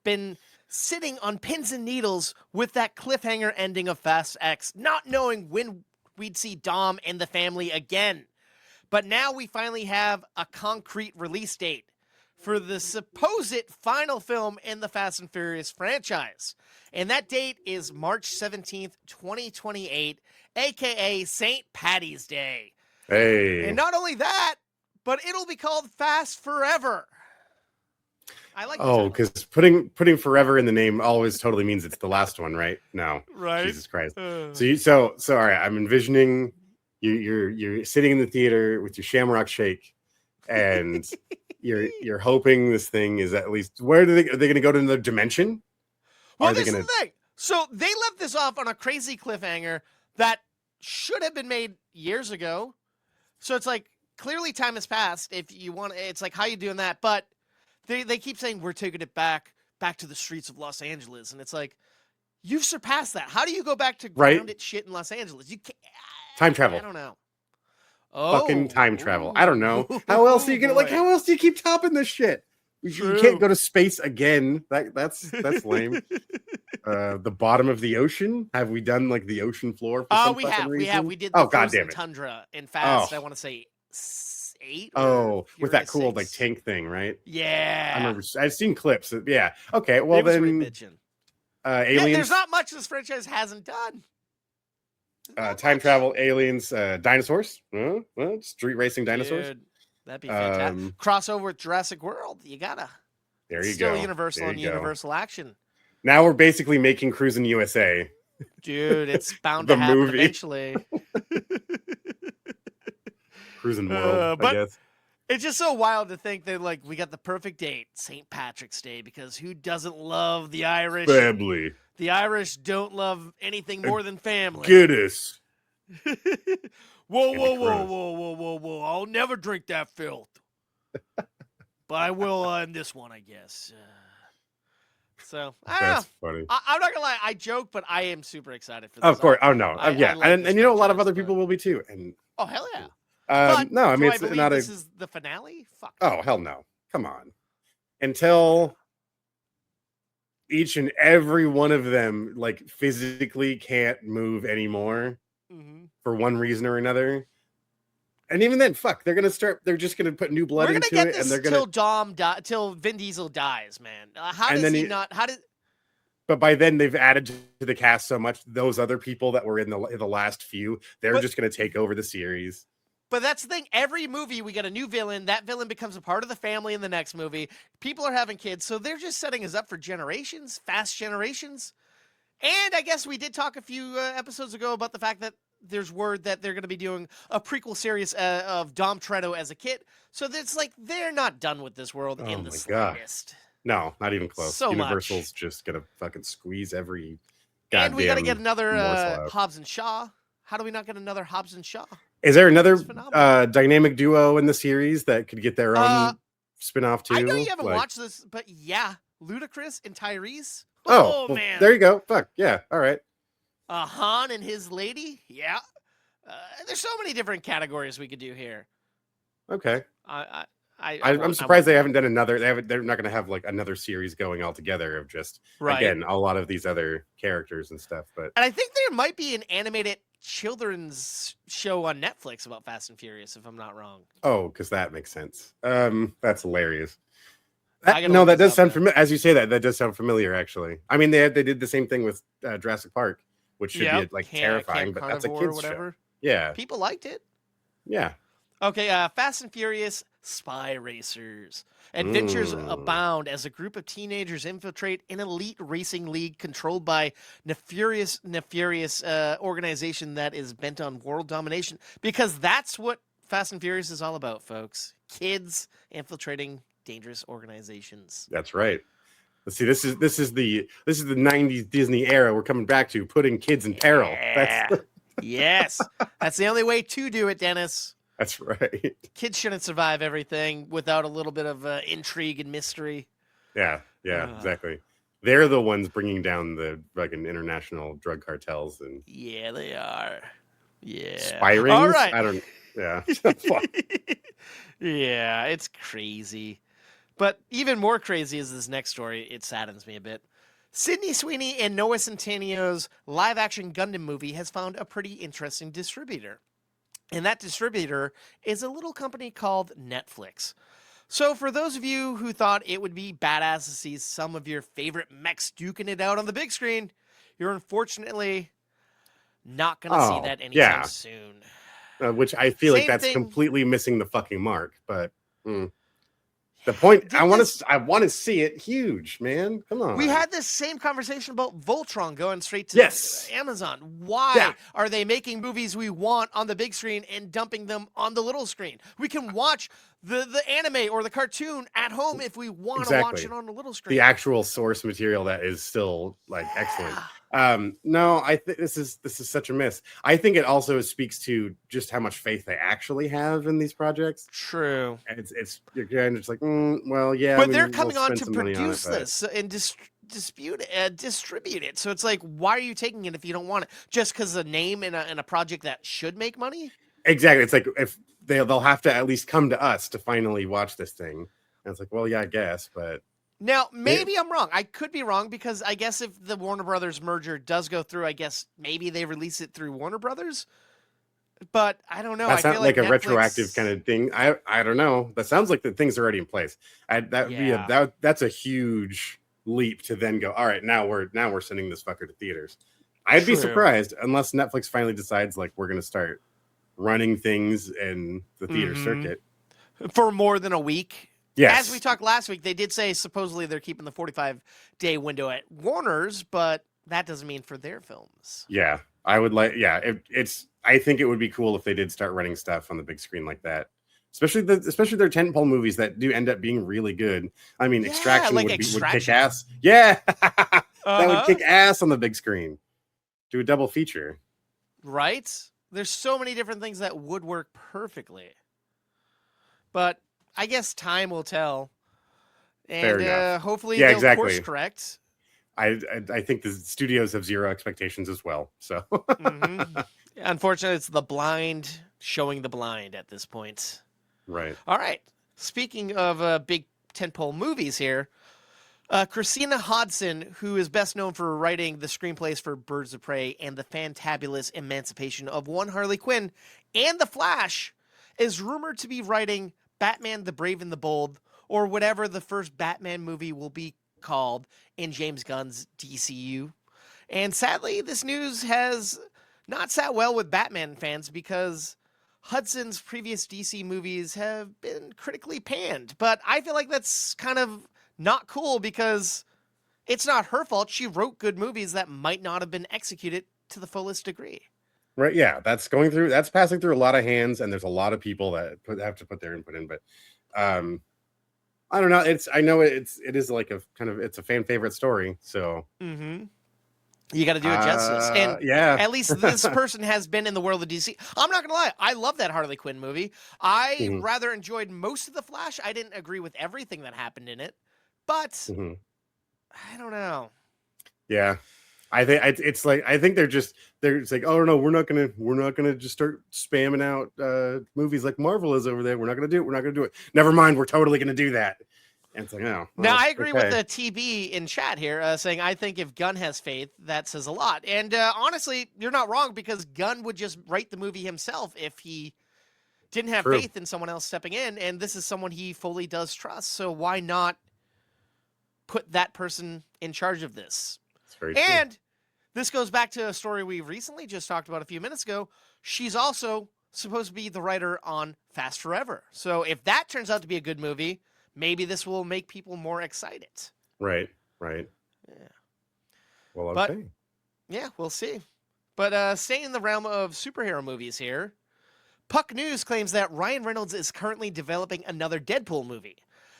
been sitting on pins and needles with that cliffhanger ending of Fast X, not knowing when we'd see Dom and the family again. But now we finally have a concrete release date for the supposed final film in the Fast and Furious franchise. And that date is March 17th, 2028, aka St. Patty's Day. Hey. And not only that, but it'll be called Fast Forever. I like. Oh, because putting forever in the name always totally means it's the last one, right? No, right? Jesus Christ. So all right. I'm envisioning you're sitting in the theater with your Shamrock Shake, and you're hoping this thing is at least, are they going to go to another dimension? Well, this is the thing. So they left this off on a crazy cliffhanger that should have been made years ago. So it's like, clearly time has passed. If you want, it's like, how you doing that? But they keep saying we're taking it back to the streets of Los Angeles, and it's like, you've surpassed that. How do you go back to grounded shit in Los Angeles? You can't. Time travel. I don't know. Fucking time travel. I don't know. How else are you gonna how else do you keep topping this shit? You can't go to space again. That's lame. the bottom of the ocean. Have we done like the ocean floor? For some We fucking have. reason? We did the frozen tundra in Fast. Oh. I want to say 8. With that cool 6. like tank thing, right? Yeah. I remember. I've seen clips. Yeah. Okay. Well it was then, bitchin'. aliens. There's not much this franchise hasn't done. Time travel, aliens, dinosaurs. Well, street racing dinosaurs. Dude, that'd be fantastic. Crossover with Jurassic World. You gotta. There you Still go. Universal and Universal action. Now we're basically making Cruising USA. Dude, it's bound to happen eventually. Cruising World, I guess. It's just so wild to think that like we got the perfect date, St. Patrick's Day, because who doesn't love the Irish? Family. The Irish don't love anything more than family. Guinness. Whoa. I'll never drink that filth. But I will in this one, I guess. So, I don't know. Funny. I'm not going to lie. I joke, but I am super excited for this. Of course. Oh, no. Yeah. like and you know, a lot of other people will be too. And oh, hell yeah. no, I mean, it's not this is the finale? Fuck. Oh, hell no. Come on. Until each and every one of them like physically can't move anymore for one reason or another. And even then, fuck, they're just gonna put new blood into it, and they're gonna till Vin Diesel dies, man. How does he not? How did? But by then, they've added to the cast so much. Those other people that were in the last few, they're just gonna take over the series. But that's the thing. Every movie, we get a new villain. That villain becomes a part of the family in the next movie. People are having kids, so they're just setting us up for generations, fast generations. And I guess we did talk a few episodes ago about the fact that there's word that they're going to be doing a prequel series of Dom Toretto as a kid. So it's like they're not done with this world in the slightest. No, not even close. So Universal's just going to fucking squeeze every goddamn And we got to get another Hobbs and Shaw. How do we not get another Hobbs and Shaw? Is there another dynamic duo in the series that could get their own spin-off too? I know you haven't watched this, but yeah, Ludacris and Tyrese. Oh well, man, there you go. Fuck yeah, all right. Han and his lady. Yeah, there's so many different categories we could do here. Okay. I'm surprised they haven't done another. They're not going to have like another series going all together of just again a lot of these other characters and stuff. But I think there might be an animated children's show on Netflix about Fast and Furious, if I'm not wrong. Oh, because that makes sense. That's hilarious. That does sound familiar. As you say that does sound familiar. Actually, I mean they did the same thing with Jurassic Park, which should be like terrifying, but that's a kids show. Yeah, people liked it. Yeah. Okay, Fast and Furious Spy Racers. Adventures abound as a group of teenagers infiltrate an elite racing league controlled by nefarious organization that is bent on world domination. Because that's what Fast and Furious is all about, folks. Kids infiltrating dangerous organizations. That's right. Let's see. This is the 90s Disney era we're coming back to, putting kids in peril. Yes. That's the only way to do it, Dennis. That's right. Kids shouldn't survive everything without a little bit of intrigue and mystery. Yeah, exactly. They're the ones bringing down the fucking international drug cartels, and yeah, they are. Yeah, spy rings. All right. I don't. Yeah. Yeah, it's crazy. But even more crazy is this next story. It saddens me a bit. Sydney Sweeney and Noah Centinneo's live-action Gundam movie has found a pretty interesting distributor. And that distributor is a little company called Netflix. So for those of you who thought it would be badass to see some of your favorite mechs duking it out on the big screen, you're unfortunately not going to see that anytime soon. Which I feel like that's completely missing the fucking mark. But the point, I want to see it huge, man. Come on. We had this same conversation about Voltron going straight to Amazon. Why are they making movies we want on the big screen and dumping them on the little screen? We can watch the anime or the cartoon at home if we want to watch it on the little screen. The actual source material that is still like excellent. No, I think this is such a miss. I think it also speaks to just how much faith they actually have in these projects. True. And it's you're kind of just like, well, yeah. But they're coming on to produce this and distribute it. So it's like, why are you taking it if you don't want it? Just because a name in a project that should make money? Exactly. It's like if they'll have to at least come to us to finally watch this thing. And it's like, well, yeah, I guess, but Now, maybe I'm wrong. I could be wrong because I guess if the Warner Brothers merger does go through, I guess maybe they release it through Warner Brothers. But I don't know. That's I not feel like like a retroactive kind Netflix. of thing. I don't know. That sounds like the thing's already in place. That would be Yeah. that's a huge leap to then go. All right, now we're sending this fucker to theaters. I'd be True. surprised unless Netflix finally decides like we're gonna start running things in the theater Mhm. circuit. For more than a week. As we Yes. talked last week, they did say supposedly they're keeping the 45-day window at Warner's, but that doesn't mean for their films. Yeah. I would like. Yeah. It's. I think it would be cool if they did start running stuff on the big screen like that. Especially their tentpole movies that do end up being really good. I mean, Yeah, Extraction like would kick Extraction. ass. Yeah, that would Uh-huh. kick ass on the big screen. Do a double feature. Right? There's so many different things that would work perfectly. But I guess time will tell. Fair And enough. hopefully Yeah, they'll course exactly. correct. I think the studios have zero expectations as well. So hmm Unfortunately, it's the blind showing the blind at this point. right. All right. Speaking of big tentpole movies here, Christina Hodson, who is best known for writing the screenplays for Birds of Prey and the fantabulous Emancipation of One Harley Quinn and The Flash, is rumored to be writing Batman the Brave and the Bold, or whatever the first Batman movie will be called in James Gunn's DCU. And sadly, this news has not sat well with Batman fans because Hudson's previous DC movies have been critically panned. But I feel like that's kind of not cool because it's not her fault. She wrote good movies that might not have been executed to the fullest degree. Right. Yeah. That's passing through a lot of hands, and there's a lot of people that have to put their input in. But um I don't know. It is like a kind of it's a fan favorite story. So Mm-hmm. You got to do it justice. And yeah. at least this person has been in the world of DC. I'm not going to lie. I love that Harley Quinn movie. I Mhm, rather enjoyed most of The Flash. I didn't agree with everything that happened in it. But mhm. I don't know. Yeah. I think it's like I think they're it's like, oh no, we're not gonna just start spamming out movies like Marvel is over there. We're not gonna do it. We're not gonna do it. Never mind, we're totally gonna do that. And it's like, oh, Now, well, I agree with okay. the TB in chat here saying, I think if Gunn has faith, that says a lot. And honestly, you're not wrong because Gunn would just write the movie himself if he didn't have True. faith in someone else stepping in. And this is someone he fully does trust. So why not put that person in charge of this? It's very true. And this goes back to a story we recently just talked about a few minutes ago. She's also supposed to be the writer on Fast Forever. So if that turns out to be a good movie, maybe this will make people more excited. Right. Right. Yeah. Well, But okay. yeah, we'll see. But staying in the realm of superhero movies here, Puck News claims that Ryan Reynolds is currently developing another Deadpool movie.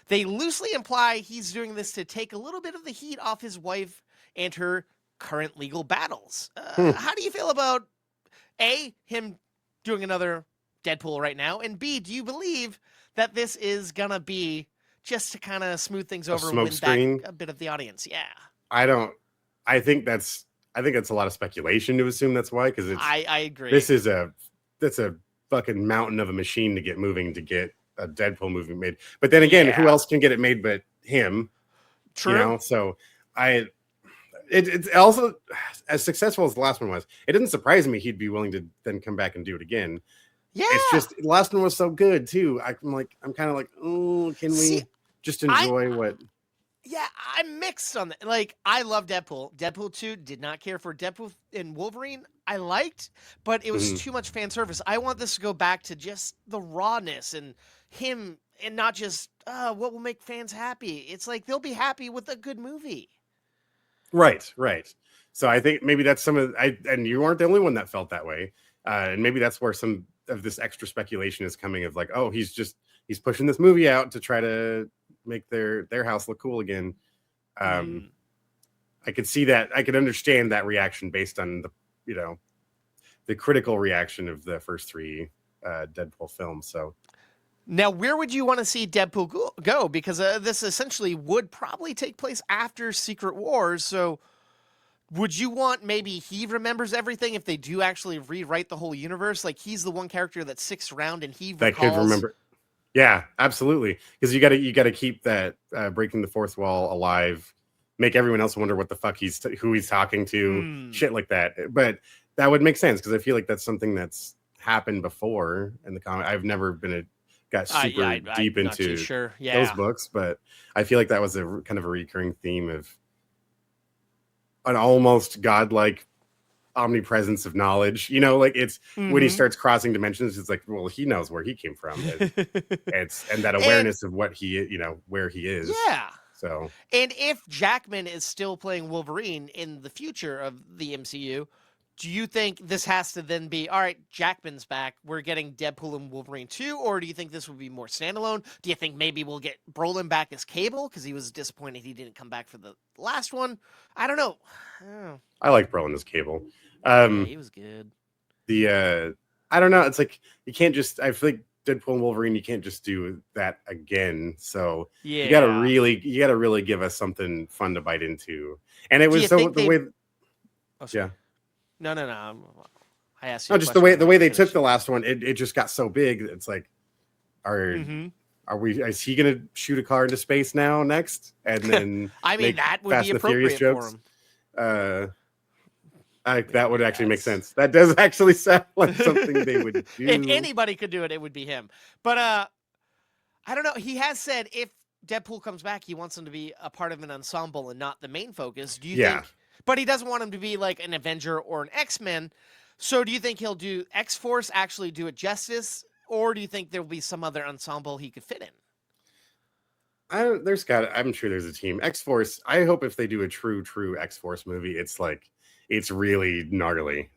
They loosely imply he's doing this to take a little bit of the heat off his wife and her current legal battles. Hmm. How do you feel about A, him doing another Deadpool right now, and B, do you believe that this is gonna be just to kind of smooth things A over, smoke win back screen. a bit of the audience? Yeah, I don't. I think that's a lot of speculation to assume that's why, because I agree. that's a fucking mountain of a machine to get moving to get a Deadpool movie made. But then again, who Yeah. else can get it made but him? True. You know, so it's also as successful as the last one was. It didn't surprise me he'd be willing to then come back and do it again. Yeah. It's just the last one was so good too. I'm kind of like, oh, can See, we just enjoy what? Yeah, I'm mixed on that. Like, I love Deadpool. Deadpool 2, did not care for Deadpool and Wolverine. I liked, but it was Mhm. too much fan service. I want this to go back to just the rawness and him and not just what will make fans happy. It's like they'll be happy with a good movie. Right, right. So I think maybe that's and you aren't the only one that felt that way. And maybe that's where some of this extra speculation is coming of like, oh, he's pushing this movie out to try to make their house look cool again. I could see that. I could understand that reaction based on the critical reaction of the first three Deadpool films. So Now, where would you want to see Deadpool go? Because this essentially would probably take place after Secret Wars. So, would you want maybe he remembers everything if they do actually rewrite the whole universe? Like he's the one character that sticks around and he that recalls. could remember. Yeah, absolutely. Because you gotta keep that breaking the fourth wall alive, make everyone else wonder what the fuck who he's talking to, shit like that. But that would make sense because I feel like that's something that's happened before in the comic. I've never got super deep I'm not too into sure. those Yeah. books, but I feel like that was a kind of a recurring theme of an almost godlike omnipresence of knowledge. You know, like it's when he starts crossing dimensions, it's like, well, he knows where he came from, and that And awareness of what he, where he is. yeah. So And if Jackman is still playing Wolverine in the future of the MCU, do you think this has to then be, all right, Jackman's back, we're getting Deadpool and Wolverine 2, or do you think this would be more standalone? Do you think maybe we'll get Brolin back as Cable because he was disappointed he didn't come back for the last one? I don't know. I like Brolin as Cable. Yeah, he was good. I don't know. It's like you can't just. I feel like Deadpool and Wolverine. You can't just do that again. So Yeah. you gotta really give us something fun to bite into. And it was so the way. Oh, yeah. No. I asked you. No, just the way they took the last one. It just got so big. It's like, is he gonna shoot a car into space now next? And then I mean, that would be appropriate for him. That would actually make sense. That does actually sound like something they would do. If anybody could do it, it would be him. But I don't know. He has said if Deadpool comes back, he wants him to be a part of an ensemble and not the main focus. Do you think? But he doesn't want him to be like an Avenger or an X-Men. So do you think he'll do X-Force, actually do it justice? Or do you think there'll be some other ensemble he could fit in? I'm sure there's a team. X-Force, I hope if they do a true X-Force movie, it's really gnarly.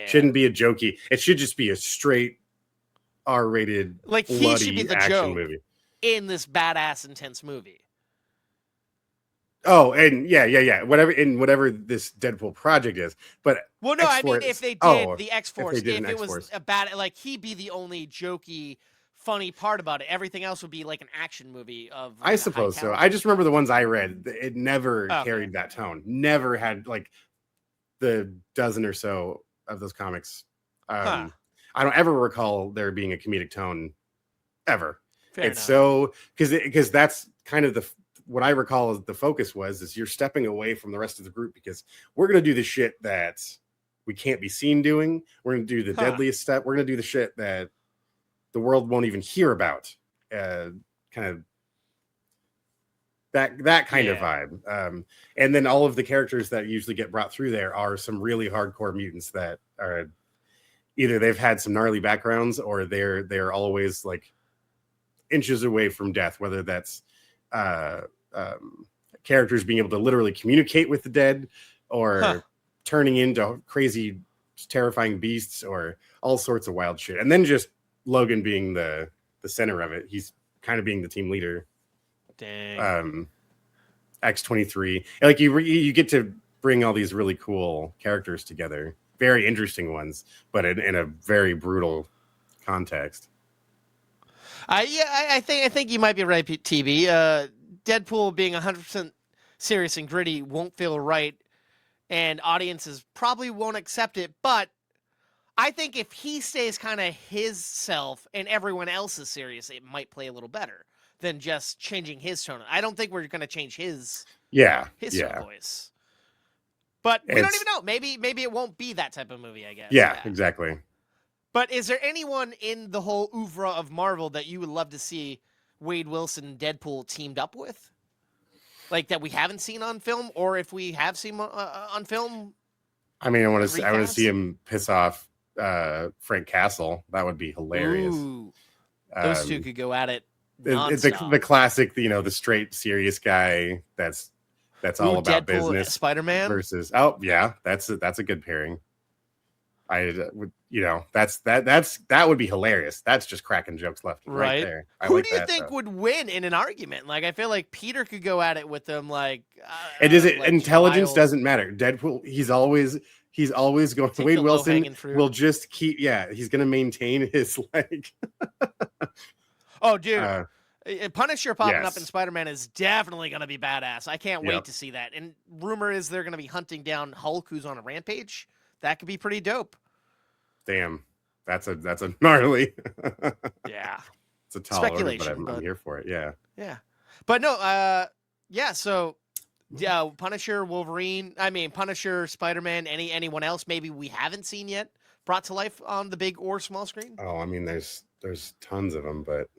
Shouldn't be a jokey. It should just be a straight R-rated, like he bloody should be the action joke movie in this badass, intense movie. Oh, and yeah. Whatever this Deadpool project is, but well, no, X-Force, I mean if they did the X-Force, if it was a bad, like he'd be the only jokey, funny part about it. Everything else would be like an action movie of. I suppose so. I just remember the ones I read. It never carried that tone. Never had like the dozen or so of those comics. I don't ever recall there being a comedic tone ever. Fair it's enough. So because that's kind of what I recall is the focus is you're stepping away from the rest of the group because we're going to do the shit that we can't be seen doing. We're going to do the deadliest step. We're going to do the shit that the world won't even hear about. Kind of that kind of vibe. And then all of the characters that usually get brought through there are some really hardcore mutants that are either they've had some gnarly backgrounds or they're always like inches away from death, whether that's characters being able to literally communicate with the dead or turning into crazy, terrifying beasts or all sorts of wild shit. And then just Logan being the center of it. He's kind of being the team leader. Dang. X-23. Like you get to bring all these really cool characters together. Very interesting ones, but in a very brutal context. I think you might be right, TB. Deadpool being 100% serious and gritty won't feel right, and audiences probably won't accept it. But I think if he stays kind of his self and everyone else is serious, it might play a little better than just changing his tone. I don't think we're going to change his tone voice. But we don't even know. Maybe it won't be that type of movie, I guess. Yeah, exactly. But is there anyone in the whole oeuvre of Marvel that you would love to see Wade Wilson and Deadpool teamed up with? Like that we haven't seen on film, or if we have seen on film? I mean, I want to see him piss off Frank Castle. That would be hilarious. Ooh, those two could go at it. It's the classic, the straight serious guy that's all about Deadpool, business. Spider-Man versus that's a good pairing. That would be hilarious. That's just cracking jokes left right there. Who do you think would win in an argument? Like I feel like Peter could go at it with them. Like intelligence doesn't matter. Deadpool, he's always going. Wade Wilson will just keep. Yeah, he's going to maintain his like. Oh, dude. Punisher popping up in Spider-Man is definitely going to be badass. I can't wait to see that. And rumor is they're going to be hunting down Hulk, who's on a rampage. That could be pretty dope. Damn, that's a gnarly. Yeah. It's a tall order, but speculation, I'm here for it. Yeah. yeah. But no, yeah. So yeah, Punisher, Wolverine. I mean, Punisher, Spider-Man. Anyone else maybe we haven't seen yet brought to life on the big or small screen? Oh, I mean, there's tons of them, but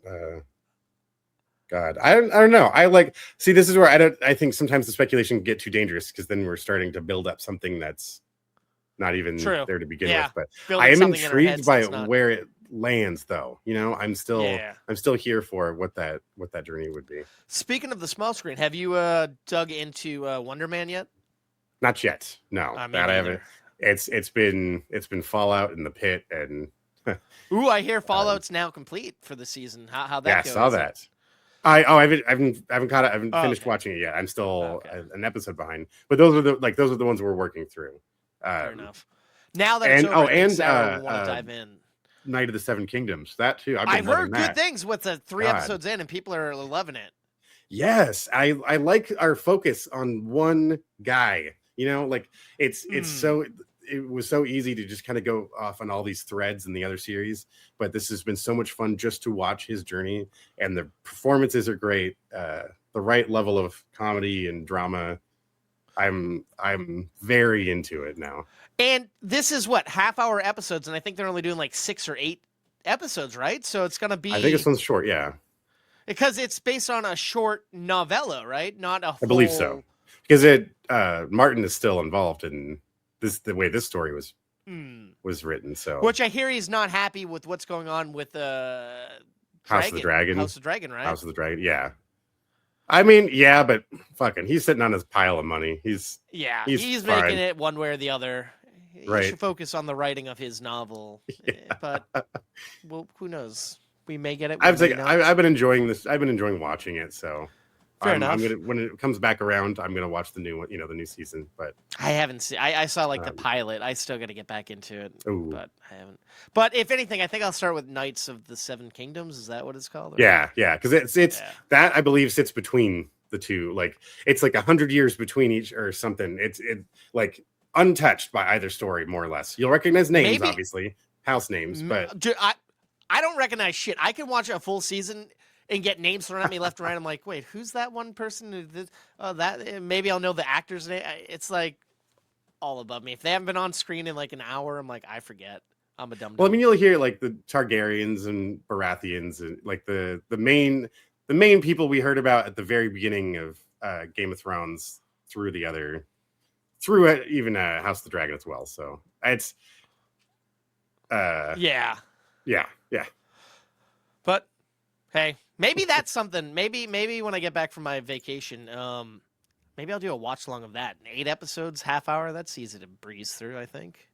God, I don't know. See, this is where I think sometimes the speculation can get too dangerous because then we're starting to build up something that's not even True. there to begin Yeah. with. But Building I am something in our intrigued heads by that's not- where it lands, though. You know, I'm still here for what that journey would be. Speaking of the small screen, have you dug into Wonder Man yet? Not yet. No, Me that I neither. haven't. It's been Fallout in the pit, and Ooh, I hear Fallout's now complete for the season. How that yeah, I goes? saw that. I haven't caught it. I haven't finished okay. watching it yet. I'm still Okay. an episode behind. But those are the ones we're working through. Fair enough. Now that it's over, I think Sarah will want to dive in. Night of the Seven Kingdoms. That too. I've heard good things with the 3 episodes in, and people are loving it. Yes, I like our focus on one guy. You know, like it was so easy to just kind of go off on all these threads in the other series, but this has been so much fun just to watch his journey, and the performances are great. The right level of comedy and drama. I'm very into it now. And this is what, half-hour episodes, and I think they're only doing like 6 or 8 episodes, right? So it's gonna be. I think this one's short, yeah. Because it's based on a short novella, right? Not a. I believe so. Because Martin is still involved in this, the way this story was written. So, which I hear he's not happy with what's going on with House of the Dragon. House of the Dragon, right? House of the Dragon, yeah. I mean, yeah, but fucking, he's sitting on his pile of money. He's making it one way or the other. He should focus on the writing of his novel. Yeah. But well, who knows? We may get it. I've been enjoying this. I've been enjoying watching it. So fair enough. When it comes back around, I'm gonna watch the new one. You know, the new season. But I haven't seen. I saw like the pilot. I still got to get back into it. Ooh. But I haven't. But if anything, I think I'll start with Knights of the Seven Kingdoms. Is that what it's called? Yeah, because it's that I believe sits between the two. Like it's like 100 years between each or something. It's like untouched by either story, more or less. You'll recognize names, obviously, house names, but dude, I don't recognize shit. I can watch a full season and get names thrown at me left and right. I'm like, wait, who's that one person? That maybe I'll know the actor's name. It's like all above me. If they haven't been on screen in like an hour, I'm like, I forget. I'm a dumb. Well, I mean, you'll hear like the Targaryens and Baratheons and like the main people we heard about at the very beginning of Game of Thrones through even House of the Dragon as well. So it's yeah. But hey, maybe that's something. Maybe when I get back from my vacation, maybe I'll do a watch along of that. 8 episodes, half hour. That's easy to breeze through, I think.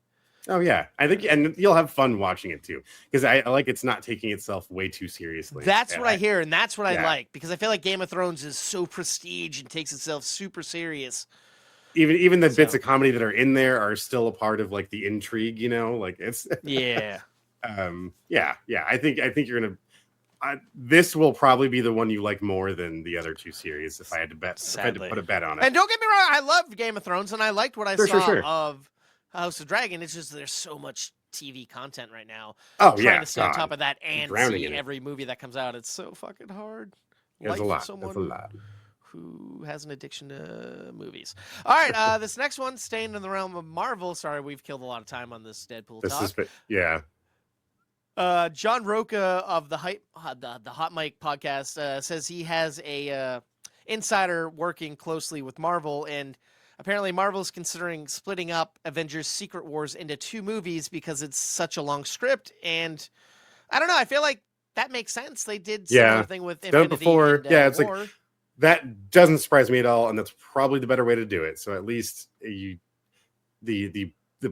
Oh yeah, I think, and you'll have fun watching it too, because I like it's not taking itself way too seriously. That's what I hear, and that's what I like, because I feel like Game of Thrones is so prestige and takes itself super serious. Even the bits of comedy that are in there are still a part of like the intrigue, you know, like it's yeah. I think you're gonna. This will probably be the one you like more than the other 2 series, if I had to bet. If I had to put a bet on it. And don't get me wrong, I love Game of Thrones, and I liked what I saw sure. of House of Dragon. It's just there's so much TV content right now. Oh trying to stay on top of that and see every movie that comes out. It's so fucking hard. It's a lot. It's a lot. Who has an addiction to movies? All right, this next one, staying in the realm of Marvel. Sorry, we've killed a lot of time on this Deadpool talk. John Roca of the Hot Mic podcast says he has a insider working closely with Marvel, and apparently Marvel's considering splitting up Avengers Secret Wars into 2 movies because it's such a long script. And I don't know, I feel like that makes sense. They did similar thing with Infinity before. And, it's War. like that doesn't surprise me at all, and that's probably the better way to do it. So at least the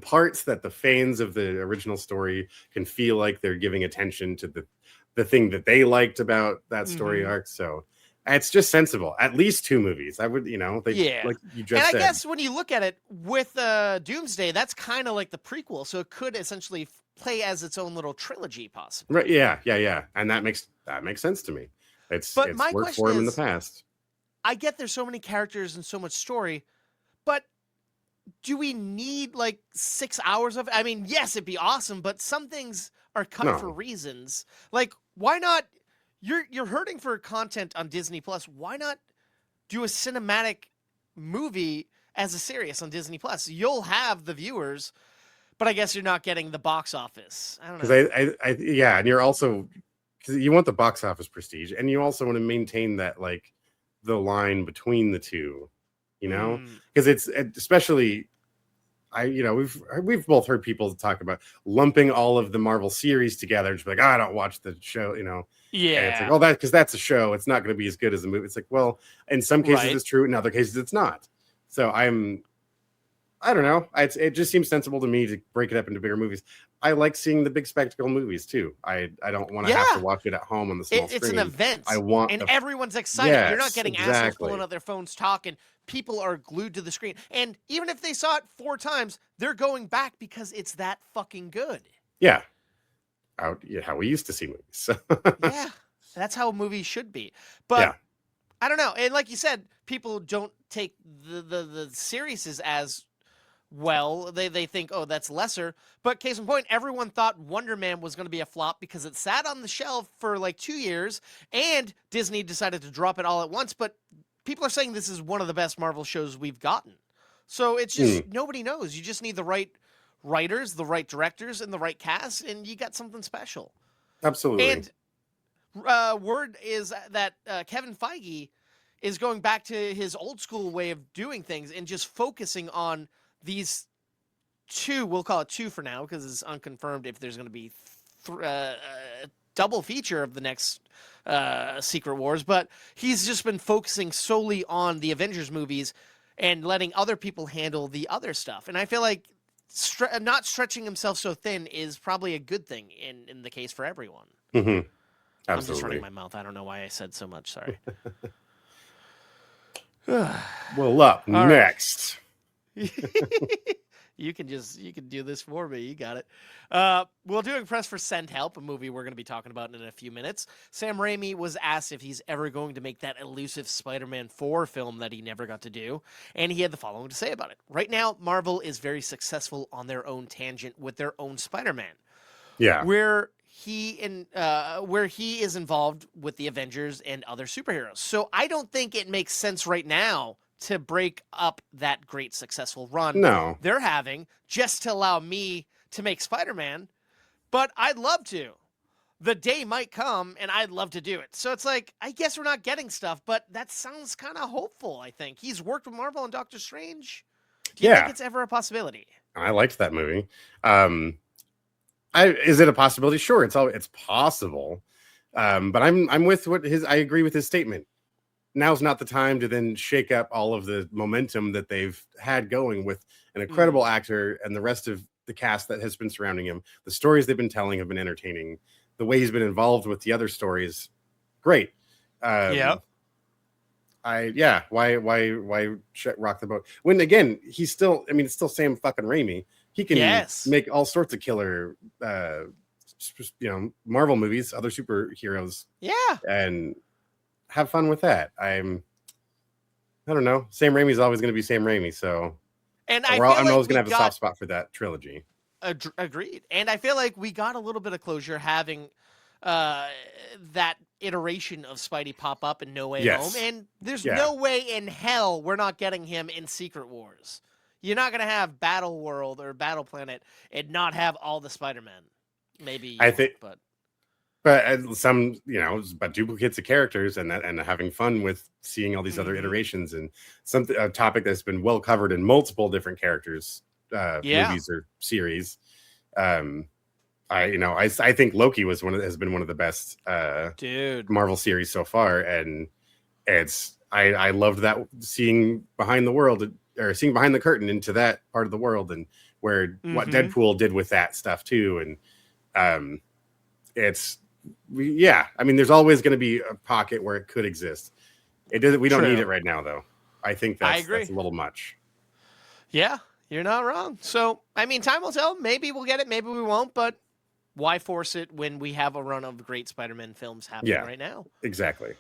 parts that the fans of the original story can feel like they're giving attention to the thing that they liked about that story arc. So it's just sensible. At least 2 movies. I would, like you just said. And I guess when you look at it with Doomsday, that's kind of like the prequel. So it could essentially play as its own little trilogy, possibly. Right? Yeah. And that makes sense to me. It's worked for him in the past. I get there's so many characters and so much story, but do we need like 6 hours of it? I mean, yes, it'd be awesome, but some things are cut for reasons. Like, why not you're hurting for content on Disney Plus. Why not do a cinematic movie as a series on Disney Plus? You'll have the viewers, but I guess you're not getting the box office. I don't know. Because yeah, and you're also, because you want the box office prestige, and you also want to maintain that, like, the line between the two, you know, because it's especially, we've both heard people talk about lumping all of the Marvel series together, just like, I don't watch the show, you know. Yeah. And it's like, oh, that because that's a show, it's not going to be as good as a movie. It's like, well, in some cases Right. it's true, in other cases it's not. So I don't know. It just seems sensible to me to break it up into bigger movies. I like seeing the big spectacle movies too. I don't want to have to watch it at home on the small screen. It's an event. I want, and everyone's excited. You're not Yes, getting assholes exactly. pulling out their phones talking. People are glued to the screen. And even if they saw it 4 times, they're going back because it's that fucking good. Yeah. How we used to see movies. So. Yeah. That's how movies should be. But Yeah. I don't know. And like you said, people don't take the series as well. They think, oh, that's lesser. But case in point, everyone thought Wonder Man was going to be a flop because it sat on the shelf for like 2 years, and Disney decided to drop it all at once. But people are saying this is one of the best Marvel shows we've gotten. So it's just nobody knows. You just need the right writers, the right directors, and the right cast, and you got something special. Absolutely. And word is that Kevin Feige is going back to his old school way of doing things and just focusing on these 2, we'll call it 2 for now because it's unconfirmed if there's going to be double feature of the next Secret Wars, but he's just been focusing solely on the Avengers movies and letting other people handle the other stuff. And I feel like not stretching himself so thin is probably a good thing in the case for everyone. Mm-hmm. I'm just running my mouth. I don't know why I said so much. Sorry. Well, up All next. You can do this for me. You got it. We're doing Press for Send Help, a movie we're going to be talking about in a few minutes. Sam Raimi was asked if he's ever going to make that elusive Spider-Man 4 film that he never got to do, and he had the following to say about it. Right now, Marvel is very successful on their own tangent with their own Spider-Man. Yeah. Where he is involved with the Avengers and other superheroes. So I don't think it makes sense right now to break up that great successful run they're having just to allow me to make Spider-Man. But I'd love to. The day might come and I'd love to do it. So it's like, I guess we're not getting stuff, but that sounds kind of hopeful, I think. He's worked with Marvel and Doctor Strange. Do you think it's ever a possibility? I liked that movie. Is it a possibility? Sure, it's possible. But I'm with I agree with his statement. Now's not the time to then shake up all of the momentum that they've had going with an incredible actor and the rest of the cast that has been surrounding him. The stories they've been telling have been entertaining. The way he's been involved with the other stories, great. Why rock the boat? When again, he's still, it's still Sam fucking Raimi. He can make all sorts of killer Marvel movies, other superheroes. Yeah. And have fun with that. I don't know. Sam Raimi's always going to be Sam Raimi, so and I'm always going to have a soft spot for that trilogy. Agreed. And I feel like we got a little bit of closure having that iteration of Spidey pop up in No Way Home, and there's no way in hell we're not getting him in Secret Wars. You're not going to have Battle World or Battle Planet and not have all the Spider-Men. Maybe I think, but some, but duplicates of characters and having fun with seeing all these other iterations and a topic that's been well covered in multiple different characters, movies or series. I think Loki has been one of the best Marvel series so far, and I loved that seeing behind the curtain into that part of the world and where what Deadpool did with that stuff too, and there's always going to be a pocket where it could exist. We don't need it right now, though. I think that's a little much. Yeah, you're not wrong. So, time will tell. Maybe we'll get it, maybe we won't, but why force it when we have a run of great Spider-Man films happening right now? Exactly.